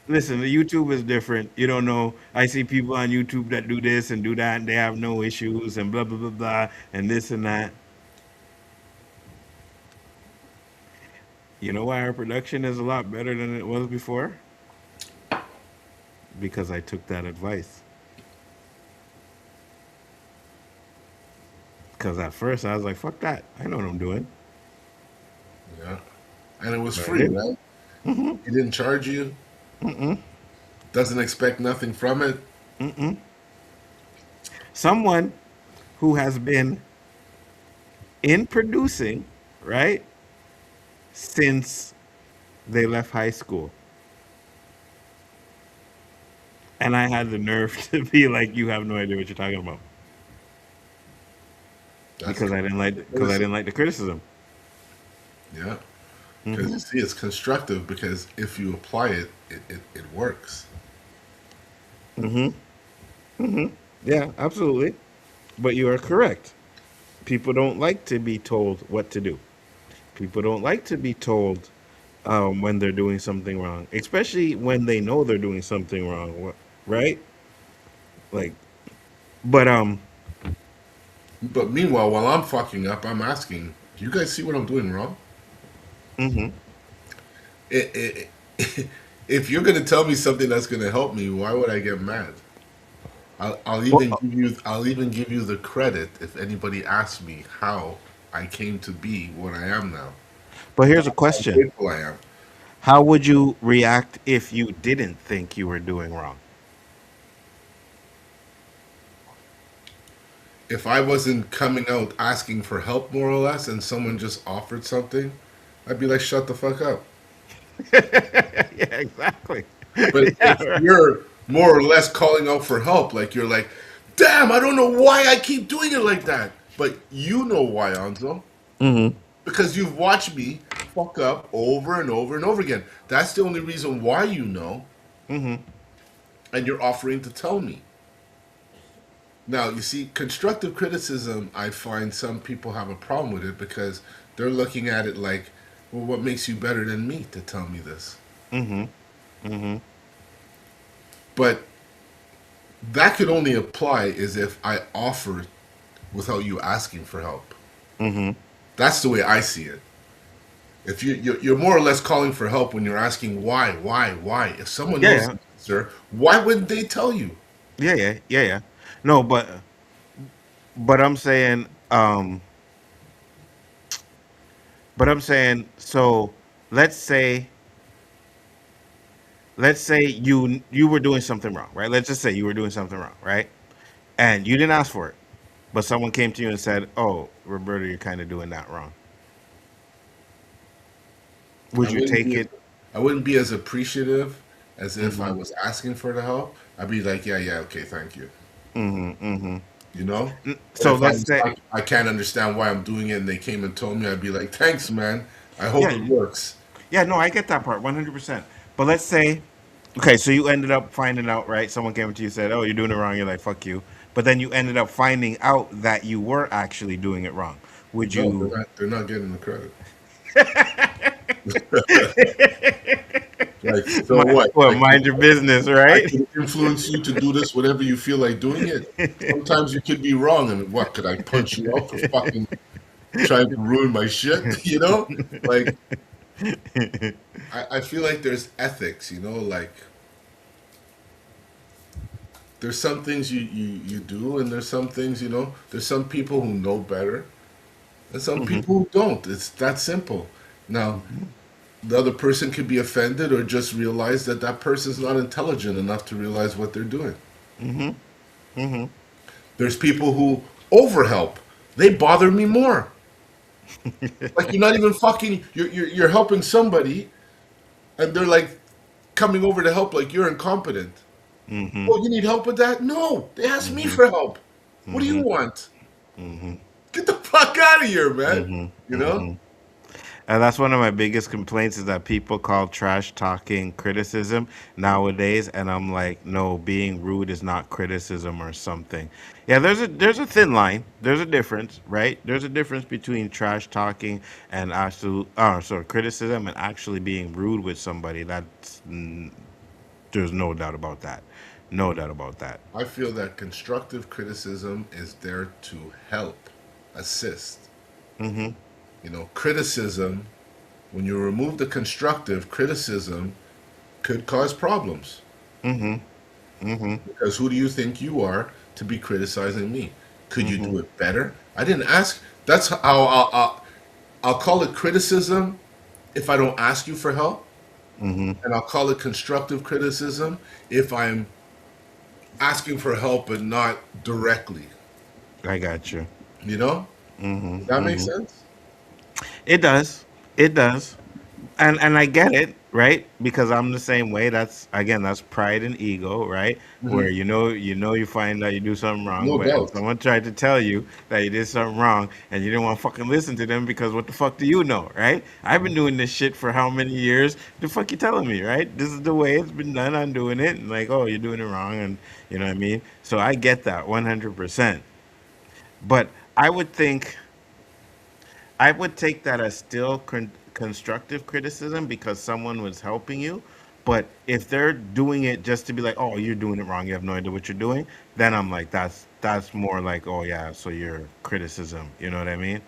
listen, the YouTube is different. You don't know. I see people on YouTube that do this and do that, and they have no issues, and blah, blah, blah, blah, and this and that. You know why our production is a lot better than it was before? Because I took that advice. Because at first I was like, fuck that. I know what I'm doing. Yeah. And it was But I free, didn't. right? Mm-hmm. He didn't charge you. Mm-mm. Doesn't expect nothing from it. Mm-mm. Someone who has been in producing, right, since they left high school. And I had the nerve to be like, you have no idea what you're talking about. That's Because I didn't like the criticism. Yeah. Because you see, it's constructive because if you apply it, it works. Mm-hmm. Mm-hmm. Yeah, absolutely. But you are correct. People don't like to be told what to do. People don't like to be told when they're doing something wrong, especially when they know they're doing something wrong, right? Like, but But meanwhile, while I'm fucking up, I'm asking, do you guys see what I'm doing wrong? mm-hmm. If you're going to tell me something that's going to help me, why would I get mad? I'll Well, even give you the credit if anybody asks me how I came to be what I am now. but here's a That's how question. grateful I am. How would you react if you didn't think you were doing wrong? If I wasn't coming out asking for help, more or less, and someone just offered something, I'd be like, shut the fuck up. Yeah, exactly. But Yeah, if you're more or less calling out for help, like you're like, damn, I don't know why I keep doing it like that. But you know why, Anzo. Because you've watched me fuck up over and over and over again. That's the only reason why you know. And you're offering to tell me. Now, you see, constructive criticism, I find some people have a problem with it because they're looking at it like, well, what makes you better than me to tell me this? But that could only apply is if I offer without you asking for help. That's the way I see it. If you're more or less calling for help when you're asking why. If someone knows yeah, the answer, why wouldn't they tell you? yeah. No, but I'm saying, so let's say, you were doing something wrong, right? Let's just say you were doing something wrong, right? And you didn't ask for it, but someone came to you and said, "Oh, Roberto, you're kind of doing that wrong." I Would you wouldn't take be it? I wouldn't be as appreciative as if I Mm-hmm. was asking for the help. I'd be like, yeah, okay, thank you. Mm-hmm. Mm-hmm. You know? But So if let's say, I can't understand why I'm doing it and they came and told me, I'd be like, thanks, man. I hope yeah, it works. yeah. No, I get that part 100%. But let's say, okay, so you ended up finding out, right? Someone came to you and said, "Oh, you're doing it wrong." You're like, "Fuck you." But then you ended up finding out that you were actually doing it wrong. Would No, you? they're not getting the credit. Like, so what? Well, mind your business, I right? can influence you to do this whenever you feel like doing it. Sometimes you could be wrong, and what could I punch you out for fucking trying to ruin my shit? You know, like I feel like there's ethics. You know, like there's some things you do, and there's some things there's some people who know better, and some people who don't. It's that simple. Now, the other person could be offended or just realize that that person's not intelligent enough to realize what they're doing. There's people who overhelp. They bother me more. Like you're not even fucking. You're helping somebody, and they're like coming over to help like you're incompetent. Oh, you need help with that? No, they asked me for help. What do you want? Get the fuck out of here, man. You know? And that's one of my biggest complaints is that people call trash talking criticism nowadays, and I'm like, no, being rude is not criticism or something. Yeah, there's a thin line. There's a difference, right? There's a difference between trash talking and absolute, sorry, criticism and actually being rude with somebody. There's no doubt about that. No doubt about that. I feel that constructive criticism is there to help, assist. Criticism, when you remove the constructive, criticism could cause problems. Because who do you think you are to be criticizing me? Could you do it better? I didn't ask. That's how I'll call it criticism if I don't ask you for help. And I'll call it constructive criticism if I'm asking for help but not directly. I got you. You know? Does that make sense? It does. It does. And I get it, right? Because I'm the same way. That's pride and ego, right? Where you find out you do something wrong, No but doubt. someone tried to tell you that you did something wrong and you didn't want to fucking listen to them because what the fuck do you know, right? I've been doing this shit for how many years? The fuck you telling me, right? This is the way it's been done. I'm doing it. And like, oh, you're doing it wrong, and you know what I mean? So I get that 100%. But I would take that as still constructive criticism because someone was helping you. But if they're doing it just to be like, "Oh, you're doing it wrong. You have no idea what you're doing," then I'm like, that's more like, "Oh yeah, so you're criticism." You know what I mean?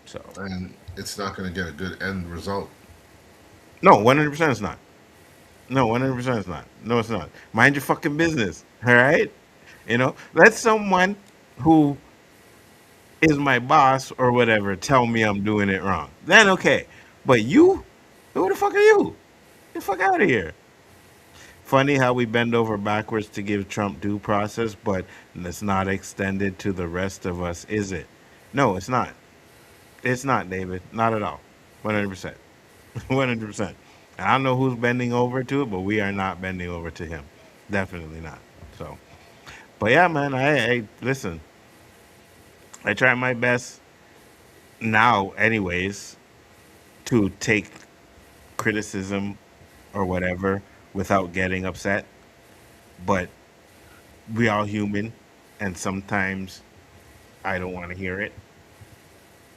So And it's not going to get a good end result. no, 100% it's not. No, 100% it's not. No, it's not. Mind your fucking business. All right. Let someone who is my boss or whatever tell me I'm doing it wrong. Then okay. But you Who the fuck are you? Get the fuck out of here. Funny how we bend over backwards to give Trump due process, but it's not extended to the rest of us, is it? No, it's not. It's not, David. Not at all. 100%. 100%. And I don't know who's bending over to it, but we are not bending over to him. Definitely not. So, but yeah, man, I listen. I try my best now, anyways, to take criticism or whatever without getting upset. But we all human, and sometimes I don't want to hear it.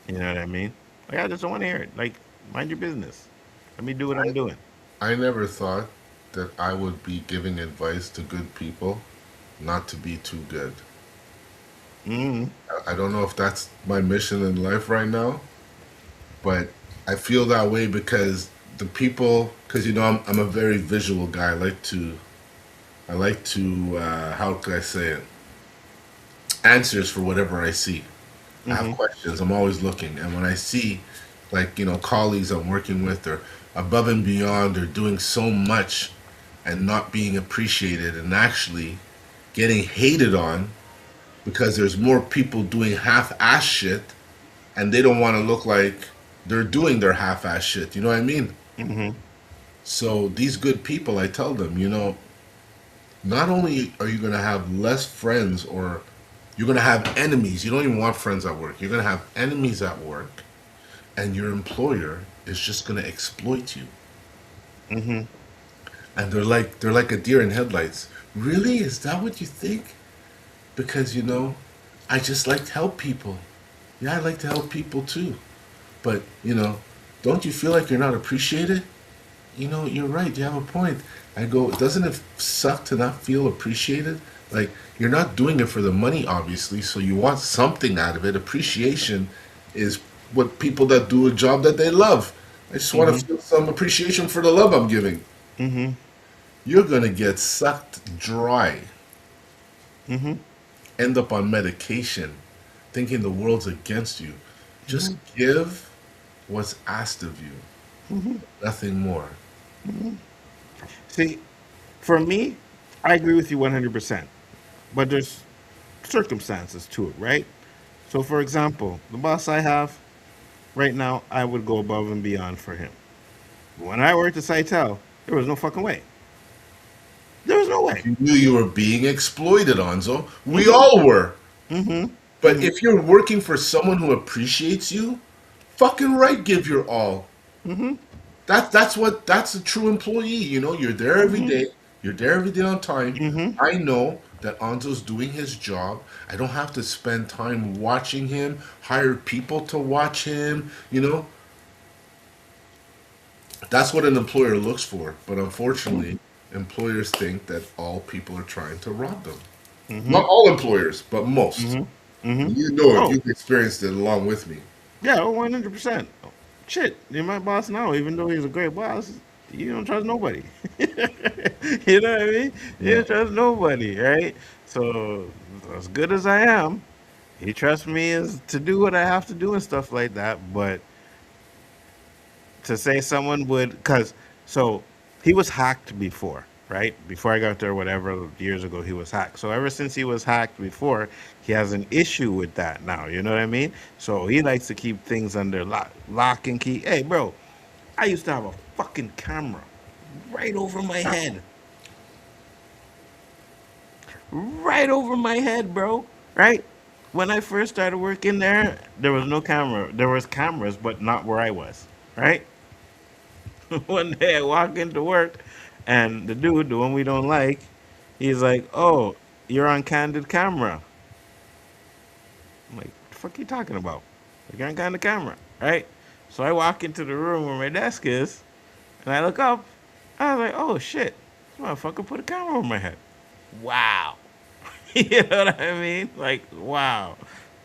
You know what I mean? Like, I just don't want to hear it. Like, mind your business. Let me do what I'm doing. I never thought that I would be giving advice to good people not to be too good. Hmm. I don't know if that's my mission in life right now, but I feel that way because the people, because I'm a very visual guy. I like to how can I say it? Answers for whatever I see. I have Hmm. questions. I'm always looking, and when I see, like colleagues I'm working with, are above and beyond, they're doing so much, and not being appreciated, and actually getting hated on because there's more people doing half-ass shit, and they don't want to look like they're doing their half-ass shit. You know what I mean? Hmm. So these good people, I tell them, not only are you going to have less friends, or you're going to have enemies. You don't even want friends at work. You're going to have enemies at work, and your employer is just going to exploit you. Hmm. And they're like a deer in headlights. Really? Is that what you think? Because I just like to help people. Yeah, I like to help people too. But don't you feel like you're not appreciated? You're right. You have a point. I go, doesn't it suck to not feel appreciated? Like, you're not doing it for the money, obviously, so you want something out of it. Appreciation is what people that do a job that they love. I just want Hmm. to feel some appreciation for the love I'm giving. Hmm. You're going to get sucked dry, Hmm. end up on medication, thinking the world's against you. Just give what's asked of you, nothing more. See, for me, I agree with you 100%. But there's circumstances to it, right? So, for example, the boss I have right now, I would go above and beyond for him. When I worked at Sitel, there was no fucking way. There was no way. You knew you were being exploited, Anzo. We Hmm. all were. Hmm. But Hmm. if you're working for someone who appreciates you, fucking right, give your all. Hmm. That's a true employee. You're there every Hmm. day. You're there every day on time. Hmm. I know that Anzo's doing his job. I don't have to spend time watching him, hire people to watch him. That's what an employer looks for. But unfortunately, employers think that all people are trying to rob them. Hmm. Not all employers, but most. Hmm. Hmm. You know it. Oh, You've experienced it along with me. yeah, 100%. Shit, you're my boss now, even though he's a great boss. You don't trust nobody. You know what I mean? You Yeah. don't trust nobody, right? So, as good as I am, he trusts me as to do what I have to do and stuff like that. But to say someone would, because so he was hacked before, right? Before I got there, whatever years ago, he was hacked. So ever since he was hacked before, he has an issue with that now. You know what I mean? So he likes to keep things under lock and key. Hey, bro, I used to have a fucking camera right over my head, right over my head, bro. Right? When I first started working there was no camera. There was cameras, but not where I was. Right? One day I walk into work, and the dude, the one we don't like, he's like, "Oh, you're on candid camera." I'm like, "The fuck you talking about? Like, you're on candid camera, right?" So I walk into the room where my desk is, and I look up. I was like, "Oh shit, this motherfucker put a camera on my head." Wow. You know what I mean? Like, wow.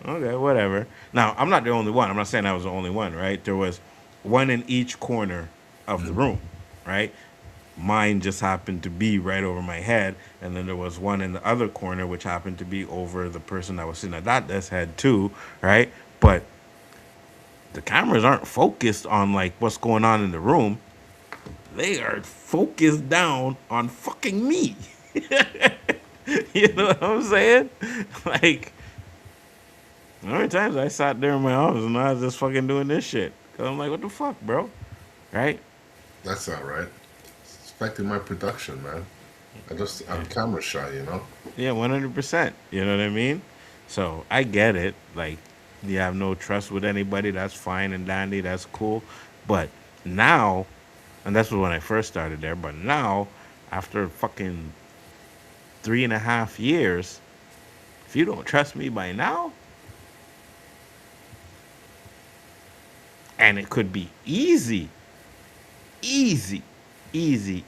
Okay, whatever. Now, I'm not the only one. I'm not saying I was the only one, right? There was one in each corner of the room, right? Mine just happened to be right over my head, and then there was one in the other corner which happened to be over the person that was sitting at that desk head too, right? But the cameras aren't focused on like what's going on in the room. They are focused down on fucking me. You know what I'm saying? Like, how many times I sat there in my office and I was just fucking doing this shit? Cause I'm like, what the fuck, bro? Right? That's not right. It's affecting my production, man. I'm camera shy, you know. Yeah, 100%. You know what I mean? So I get it. Like, you have no trust with anybody. That's fine and dandy. That's cool. But now, and that's when I first started there. But now, after fucking 3.5 years, if you don't trust me by now, and it could be easy, easy, easy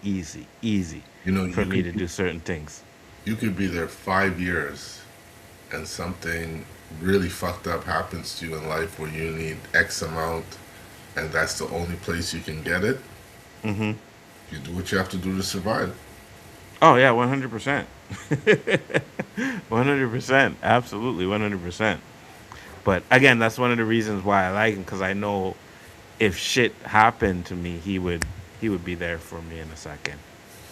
You know, for me to do certain things. you could be there 5 years, and something really fucked up happens to you in life where you need X amount, and that's the only place you can get it. Mm-hmm. You do what you have to do to survive. Oh yeah, 100%. 100%. Absolutely, 100%. But again, that's one of the reasons why I like him, because I know if shit happened to me, he would be there for me in a second.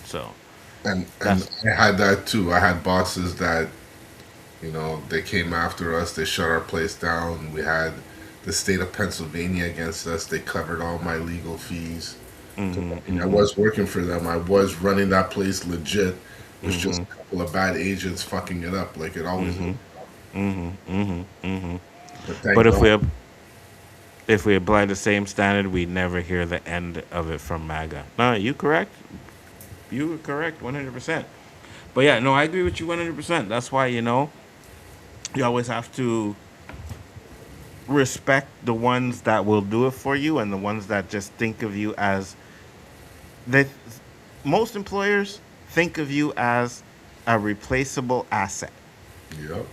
So And that's I had that too. I had bosses that, you know, they came after us. They shut our place down. We had the state of Pennsylvania against us. They covered all my legal fees. I was working for them. I was running that place legit. It was just a couple of bad agents fucking it up, like it always is. But thank But God. if we apply the same standard, we never hear the end of it from MAGA. No, you correct. You were correct, 100%. But yeah, no, I agree with you 100%. That's why, you always have to respect the ones that will do it for you and the ones that just think of you as they. Most employers think of you as a replaceable asset. Yep.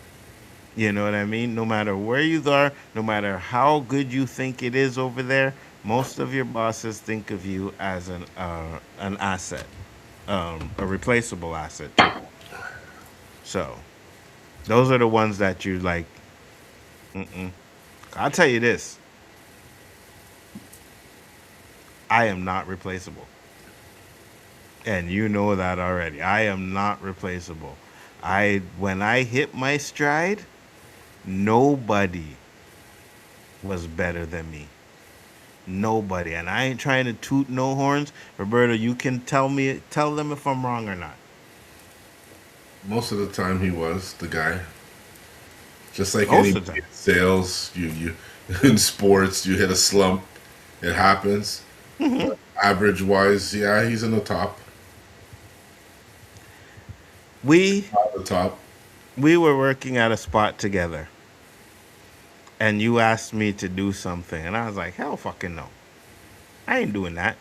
You know what I mean? No matter where you are, no matter how good you think it is over there, most of your bosses think of you as an asset, a replaceable asset. So, those are the ones that you like. I'll tell you this: I am not replaceable, and you know that already. I am not replaceable. When I hit my stride, nobody was better than me. Nobody. And I ain't trying to toot no horns. Roberto, you can tell them if I'm wrong or not. Most of the time, he was the guy. Just like Most any of the time. sales, you in sports, you hit a slump. It happens. But average wise, yeah, he's in the top. We At the top. we were working at a spot together, and you asked me to do something, and I was like, hell fucking no. I ain't doing that.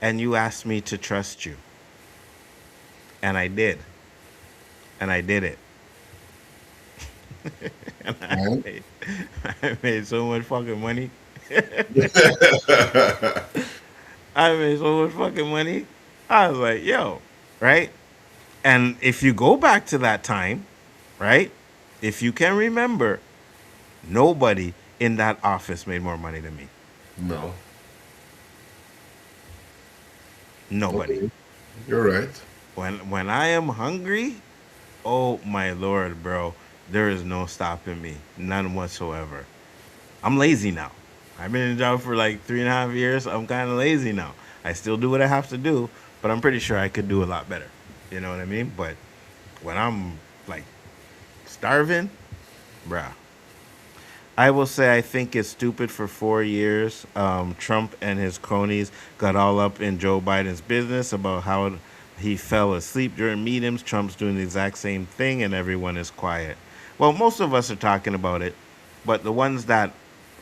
And you asked me to trust you. And I did. And I did it. And And I made so much fucking money. I made so much fucking money. I was like, yo, right? And if you go back to that time, right? If you can remember, nobody in that office made more money than me. no. Nobody. Okay. You're right. When I am hungry, oh my lord, bro, there is no stopping me. None whatsoever. I'm lazy now. I've been in the job for like 3.5 years. I'm kind of lazy now. I still do what I have to do, but I'm pretty sure I could do a lot better. You know what I mean? But when I'm like starving, bruh. I will say I think it's stupid for 4 years. Trump and his cronies got all up in Joe Biden's business about how he fell asleep during meetings. Trump's doing the exact same thing, and everyone is quiet. Well, most of us are talking about it, but the ones that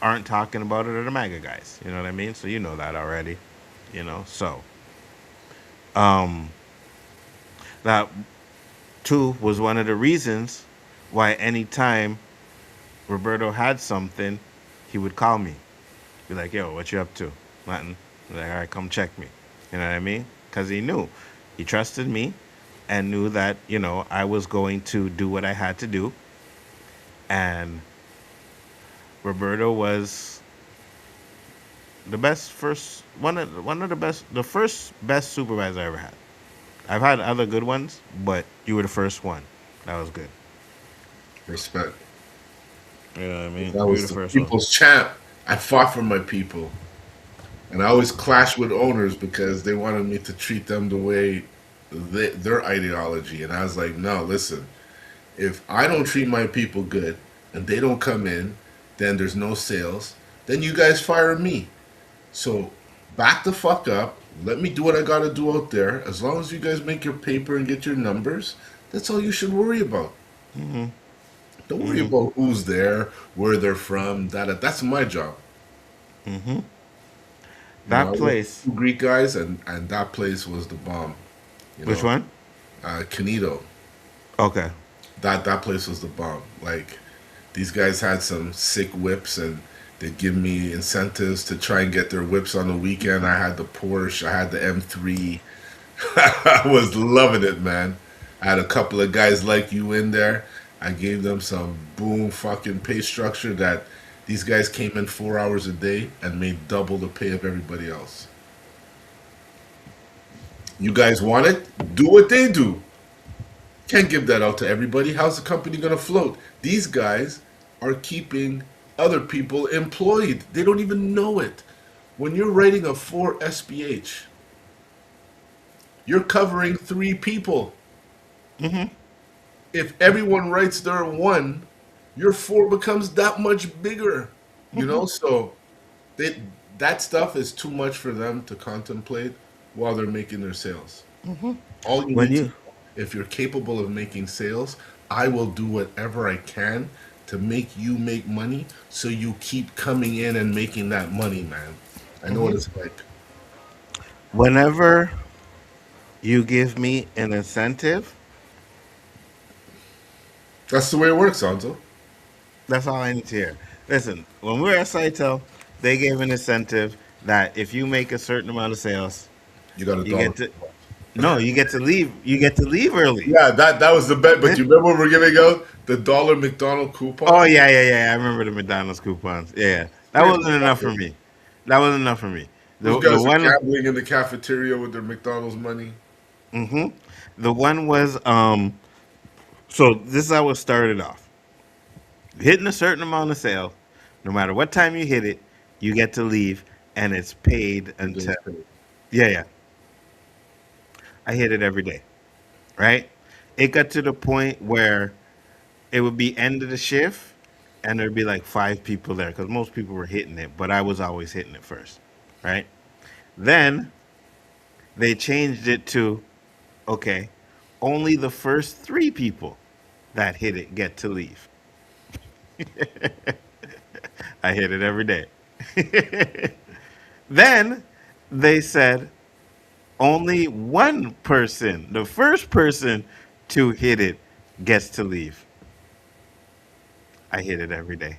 aren't talking about it are the MAGA guys. You know what I mean? So you know that already. So that too was one of the reasons why anytime Roberto had something, he would call me. Be like, yo, what you up to? Nothing. Be like, all right, come check me. You know what I mean? Because he knew. He trusted me and knew that, I was going to do what I had to do. And Roberto was the best first one of the best, the first best supervisor I ever had. I've had other good ones, but you were the first one. That was good. Respect. You know what I mean? That You were was the the first one. people's champ. I fought for my people. And I always clashed with owners because they wanted me to treat them the way their ideology. And I was like, no, listen, if I don't treat my people good and they don't come in, then there's no sales. Then you guys fire me. So back the fuck up. Let me do what I got to do out there. As long as you guys make your paper and get your numbers, that's all you should worry about. Mm-hmm. Don't worry Mm-hmm. about who's there, where they're from. That's my job. Mm-hmm. I That worked with place. two Greek guys, and that place was the bomb. Which one? Canito. Okay. That place was the bomb. Like these guys had some sick whips, and they'd give me incentives to try and get their whips on the weekend. I had the Porsche, I had the M3. I was loving it, man. I had a couple of guys like you in there. I gave them some boom fucking pay structure that these guys came in 4 hours a day and made double the pay of everybody else. You guys want it? Do what they do. Can't give that out to everybody. How's the company going to float? These guys are keeping other people employed. They don't even know it. When you're writing a 4 SPH, you're covering 3 people. Mm-hmm. If everyone writes their 1, your 4 becomes that much bigger. So they, that stuff is too much for them to contemplate while they're making their sales. Mm-hmm. All you When need to you know, if you're capable of making sales, I will do whatever I can to make you make money so you keep coming in and making that money, man. I know what Mm-hmm. it's like. Whenever you give me an incentive, That's the way it works, Anzo. that's all I need to hear. Listen, when we were at Sitel, they gave an incentive that if you make a certain amount of sales, You got a you dollar. get to no, you get to leave. You get to leave early. Yeah, that was the bet. But you remember when we're giving out the dollar McDonald Oh coupon? yeah, yeah, yeah. I remember the McDonald's coupons. Yeah, that Straight wasn't enough for profit. me. That wasn't enough for me. Those The guys are one, gambling in the cafeteria with their McDonald's money. hmm the one was So this is how it started off. Hitting a certain amount of sale, no matter what time you hit it, you get to leave, and it's paid You until get paid. yeah, yeah. I hit it every day, right? It got to the point where it would be end of the shift, and there'd be like 5 people there because most people were hitting it, but I was always hitting it first, right? Then they changed it to okay, only the first 3 people that hit it get to leave. I hit it every day. Then they said only one person, the first person to hit it, gets to leave. I hit it every day.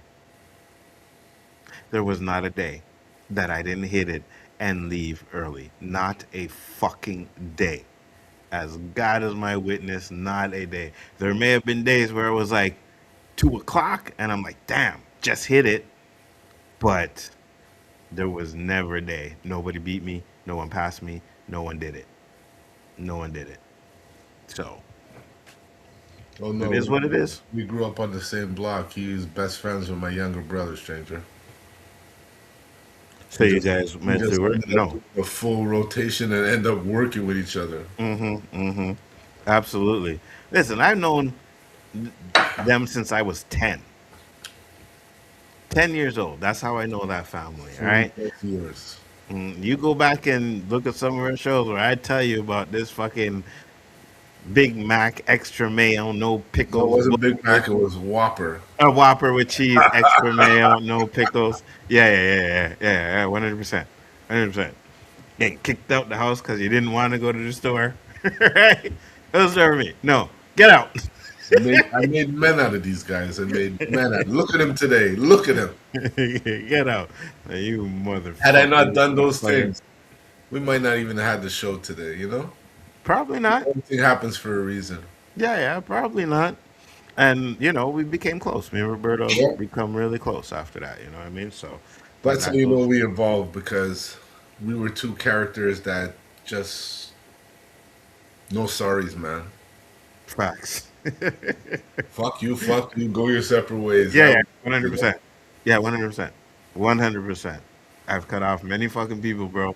There was not a day that I didn't hit it and leave early. Not a fucking day. As God is my witness, not a day. There may have been days where it was like 2 o'clock and I'm like, damn, just hit it. But there was never a day. Nobody beat me. No one passed me. No one did it. No one did it. So Oh it no, is what it is. we grew up on the same block. He's best friends with my younger brother, stranger. So We you just guys we meant just to work? ended up No. doing a full rotation and end up working with each other. Mm-hmm. Mm-hmm. Absolutely. Listen, I've known them since I was 10. 10 years old. That's how I know that family. All 40 right. plus years. You go back and look at some of our shows where I tell you about this fucking Big Mac, extra mayo, no No, it pickles, wasn't Big Mac. It was Whopper. a Whopper with cheese, extra mayo, no pickles. Yeah, yeah, yeah, yeah, yeah, 100%, 100%. Getting kicked out the house because you didn't want to go to the store, right? Those are me. No, get out. I made men out of these guys. I made men out. Look at him today. Look at him. Get out. You Had I not motherfucker. done those Fucking- things, we might not even have had the show today. Probably not. Everything happens for a reason. Yeah, yeah, probably not. And we became close. Me and Roberto Yeah. become really close after that. You know what I mean? So, That's how that you know goes. we evolved, because we were two characters that just no sorries, man. Facts. Fuck you, go your separate ways. Yeah, That yeah, was, you know, 100%. Yeah, 100%. 100%. I've cut off many fucking people, bro.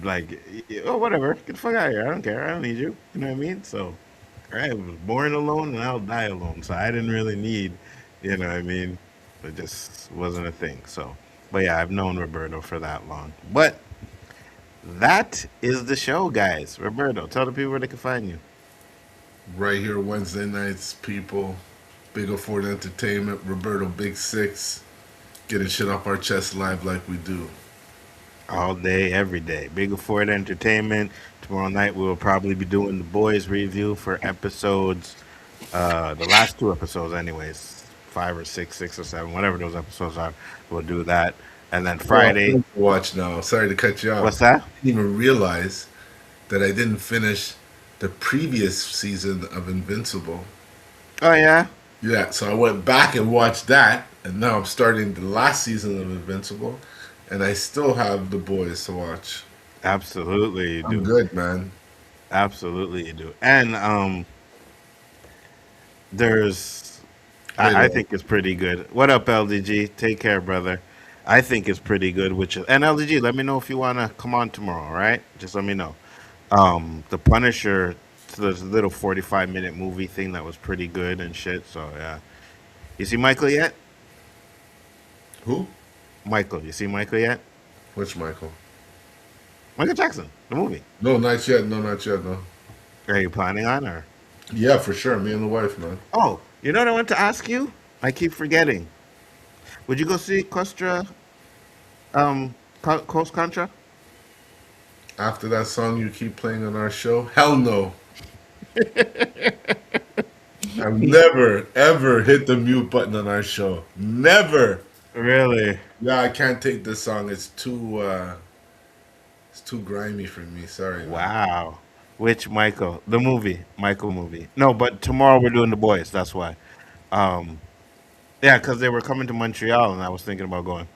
Like, oh, whatever. Get the fuck out of here. I don't care. I don't need you. You know what I mean? So, I was born alone and I'll die alone. So, I didn't really need, you know what I mean? It just wasn't a thing. So, but yeah, I've known Roberto for that long. But that is the show, guys. Roberto, tell the people where they can find you. right here Wednesday nights, people. Big Ford Entertainment, Roberto Big Six, getting shit off our chest live like we do. All day, every day. Big Ford Entertainment. Tomorrow night we will probably be doing the boys review for episodes, the last two episodes, anyways, 5 or 6, 6 or 7, whatever those episodes are. We'll do that, and then Friday. Watch now. Sorry to cut you off. What's that? I didn't even realize that I didn't finish the previous season of Invincible. Oh yeah. Yeah, so I went back and watched that, and now I'm starting the last season of Invincible, and I still have the boys to watch. Absolutely, you do. I'm good, man. Absolutely, you do. And there's, Wait, I think it's pretty good. What up, LDG? Take care, brother. I think it's pretty good. And LDG, let me know if you wanna come on tomorrow. All right, just let me know. The Punisher, this little 45-minute movie thing that was pretty good and shit. So yeah, you see Michael yet? Who? Michael, you see Michael yet? Which Michael? Michael Jackson, the movie. No, not yet. No, not yet. No. Are you planning on or? Yeah, for sure. Me and the wife, man. Oh, you know what I want to ask you? I keep forgetting. Would you go see Costra? Coast Contra? After that song you keep playing on our show, hell no. I've never ever hit the mute button on our show. Never. Really? Yeah, I can't take this song. It's too grimy for me. Sorry. Man. Wow. Which Michael? The movie. Michael movie. No, but tomorrow we're doing the boys. That's why. Yeah, because they were coming to Montreal and I was thinking about going.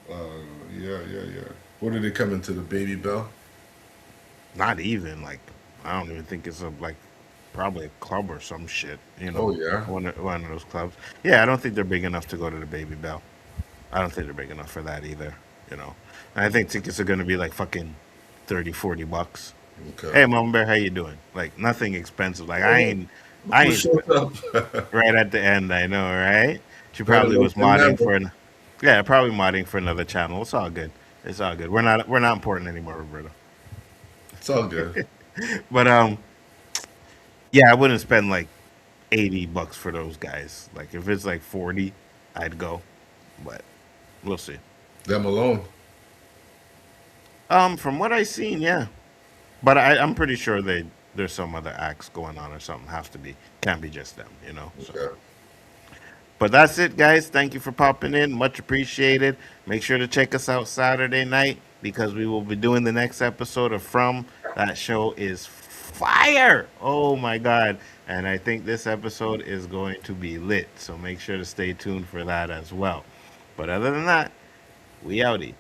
Yeah. What did they come into, the Baby Bell? Not even like I don't even think it's probably a club or some shit. You know. Oh yeah. One of those clubs. Yeah, I don't think they're big enough to go to the Baby Bell. I don't think they're big enough for that either. You know. And I think tickets are gonna be like fucking $30-$40. Okay. Hey, Mama Bear, how you doing? Like nothing expensive. Like I ain't Shut up. right at the end. I know, right? She probably was modding probably modding for another channel. It's all good. It's all good. We're not important anymore, Roberto. It's all good. But yeah, I wouldn't spend like $80 for those guys. Like if it's like 40, I'd go. But we'll see. Them alone. From what I've seen, yeah. But I'm pretty sure there's some other acts going on or something. Has to be. Can't be just them, you know. So. Okay. But that's it, guys. Thank you for popping in. Much appreciated. Make sure to check us out Saturday night because we will be doing the next episode of From. That show is fire. Oh, my God. And I think this episode is going to be lit. So make sure to stay tuned for that as well. But other than that, we outie.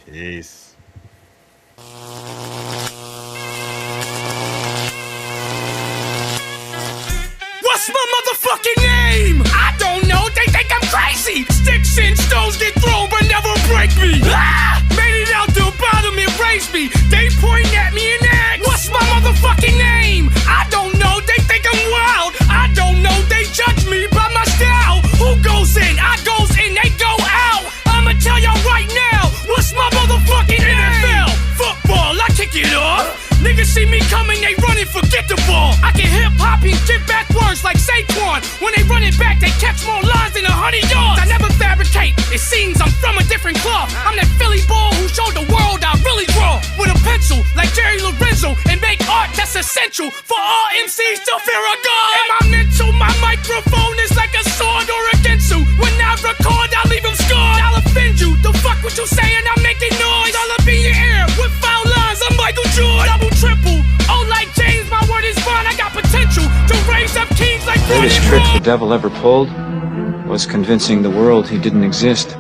Peace. What's my motherfucking name? I don't know, they think I'm crazy. Sticks and stones get thrown but never break me. Ah! Made it out the bottom, it raised me. They point at me and ask, what's my motherfucking name? I don't know, they think I'm wild. I don't know, they judge me by my style. Who goes in? I goes in, they go out. I'ma tell y'all right now, what's my motherfucking NFL? Football, I kick it off. Niggas see me coming, they running, forget the ball. I can hip hop and give back words like Saquon. When they run it back, they catch more lines than 100 yards. I never fabricate, it seems I'm from a different cloth. I'm that Philly ball who showed the world I really draw. With a pencil like Jerry Lorenzo and make art that's essential for all MCs to fear a God. Am I mental? My microphone is like a sword or a ginsu. When I record, I leave them scarred. I'll offend you. The fuck what you saying? I'm making noise all up in your ear with foul lines. I'm Michael Jordan. Double triple. Oh, like James, my word is fine. I got potential to raise up kings like The greatest trick the devil ever pulled was convincing the world he didn't exist.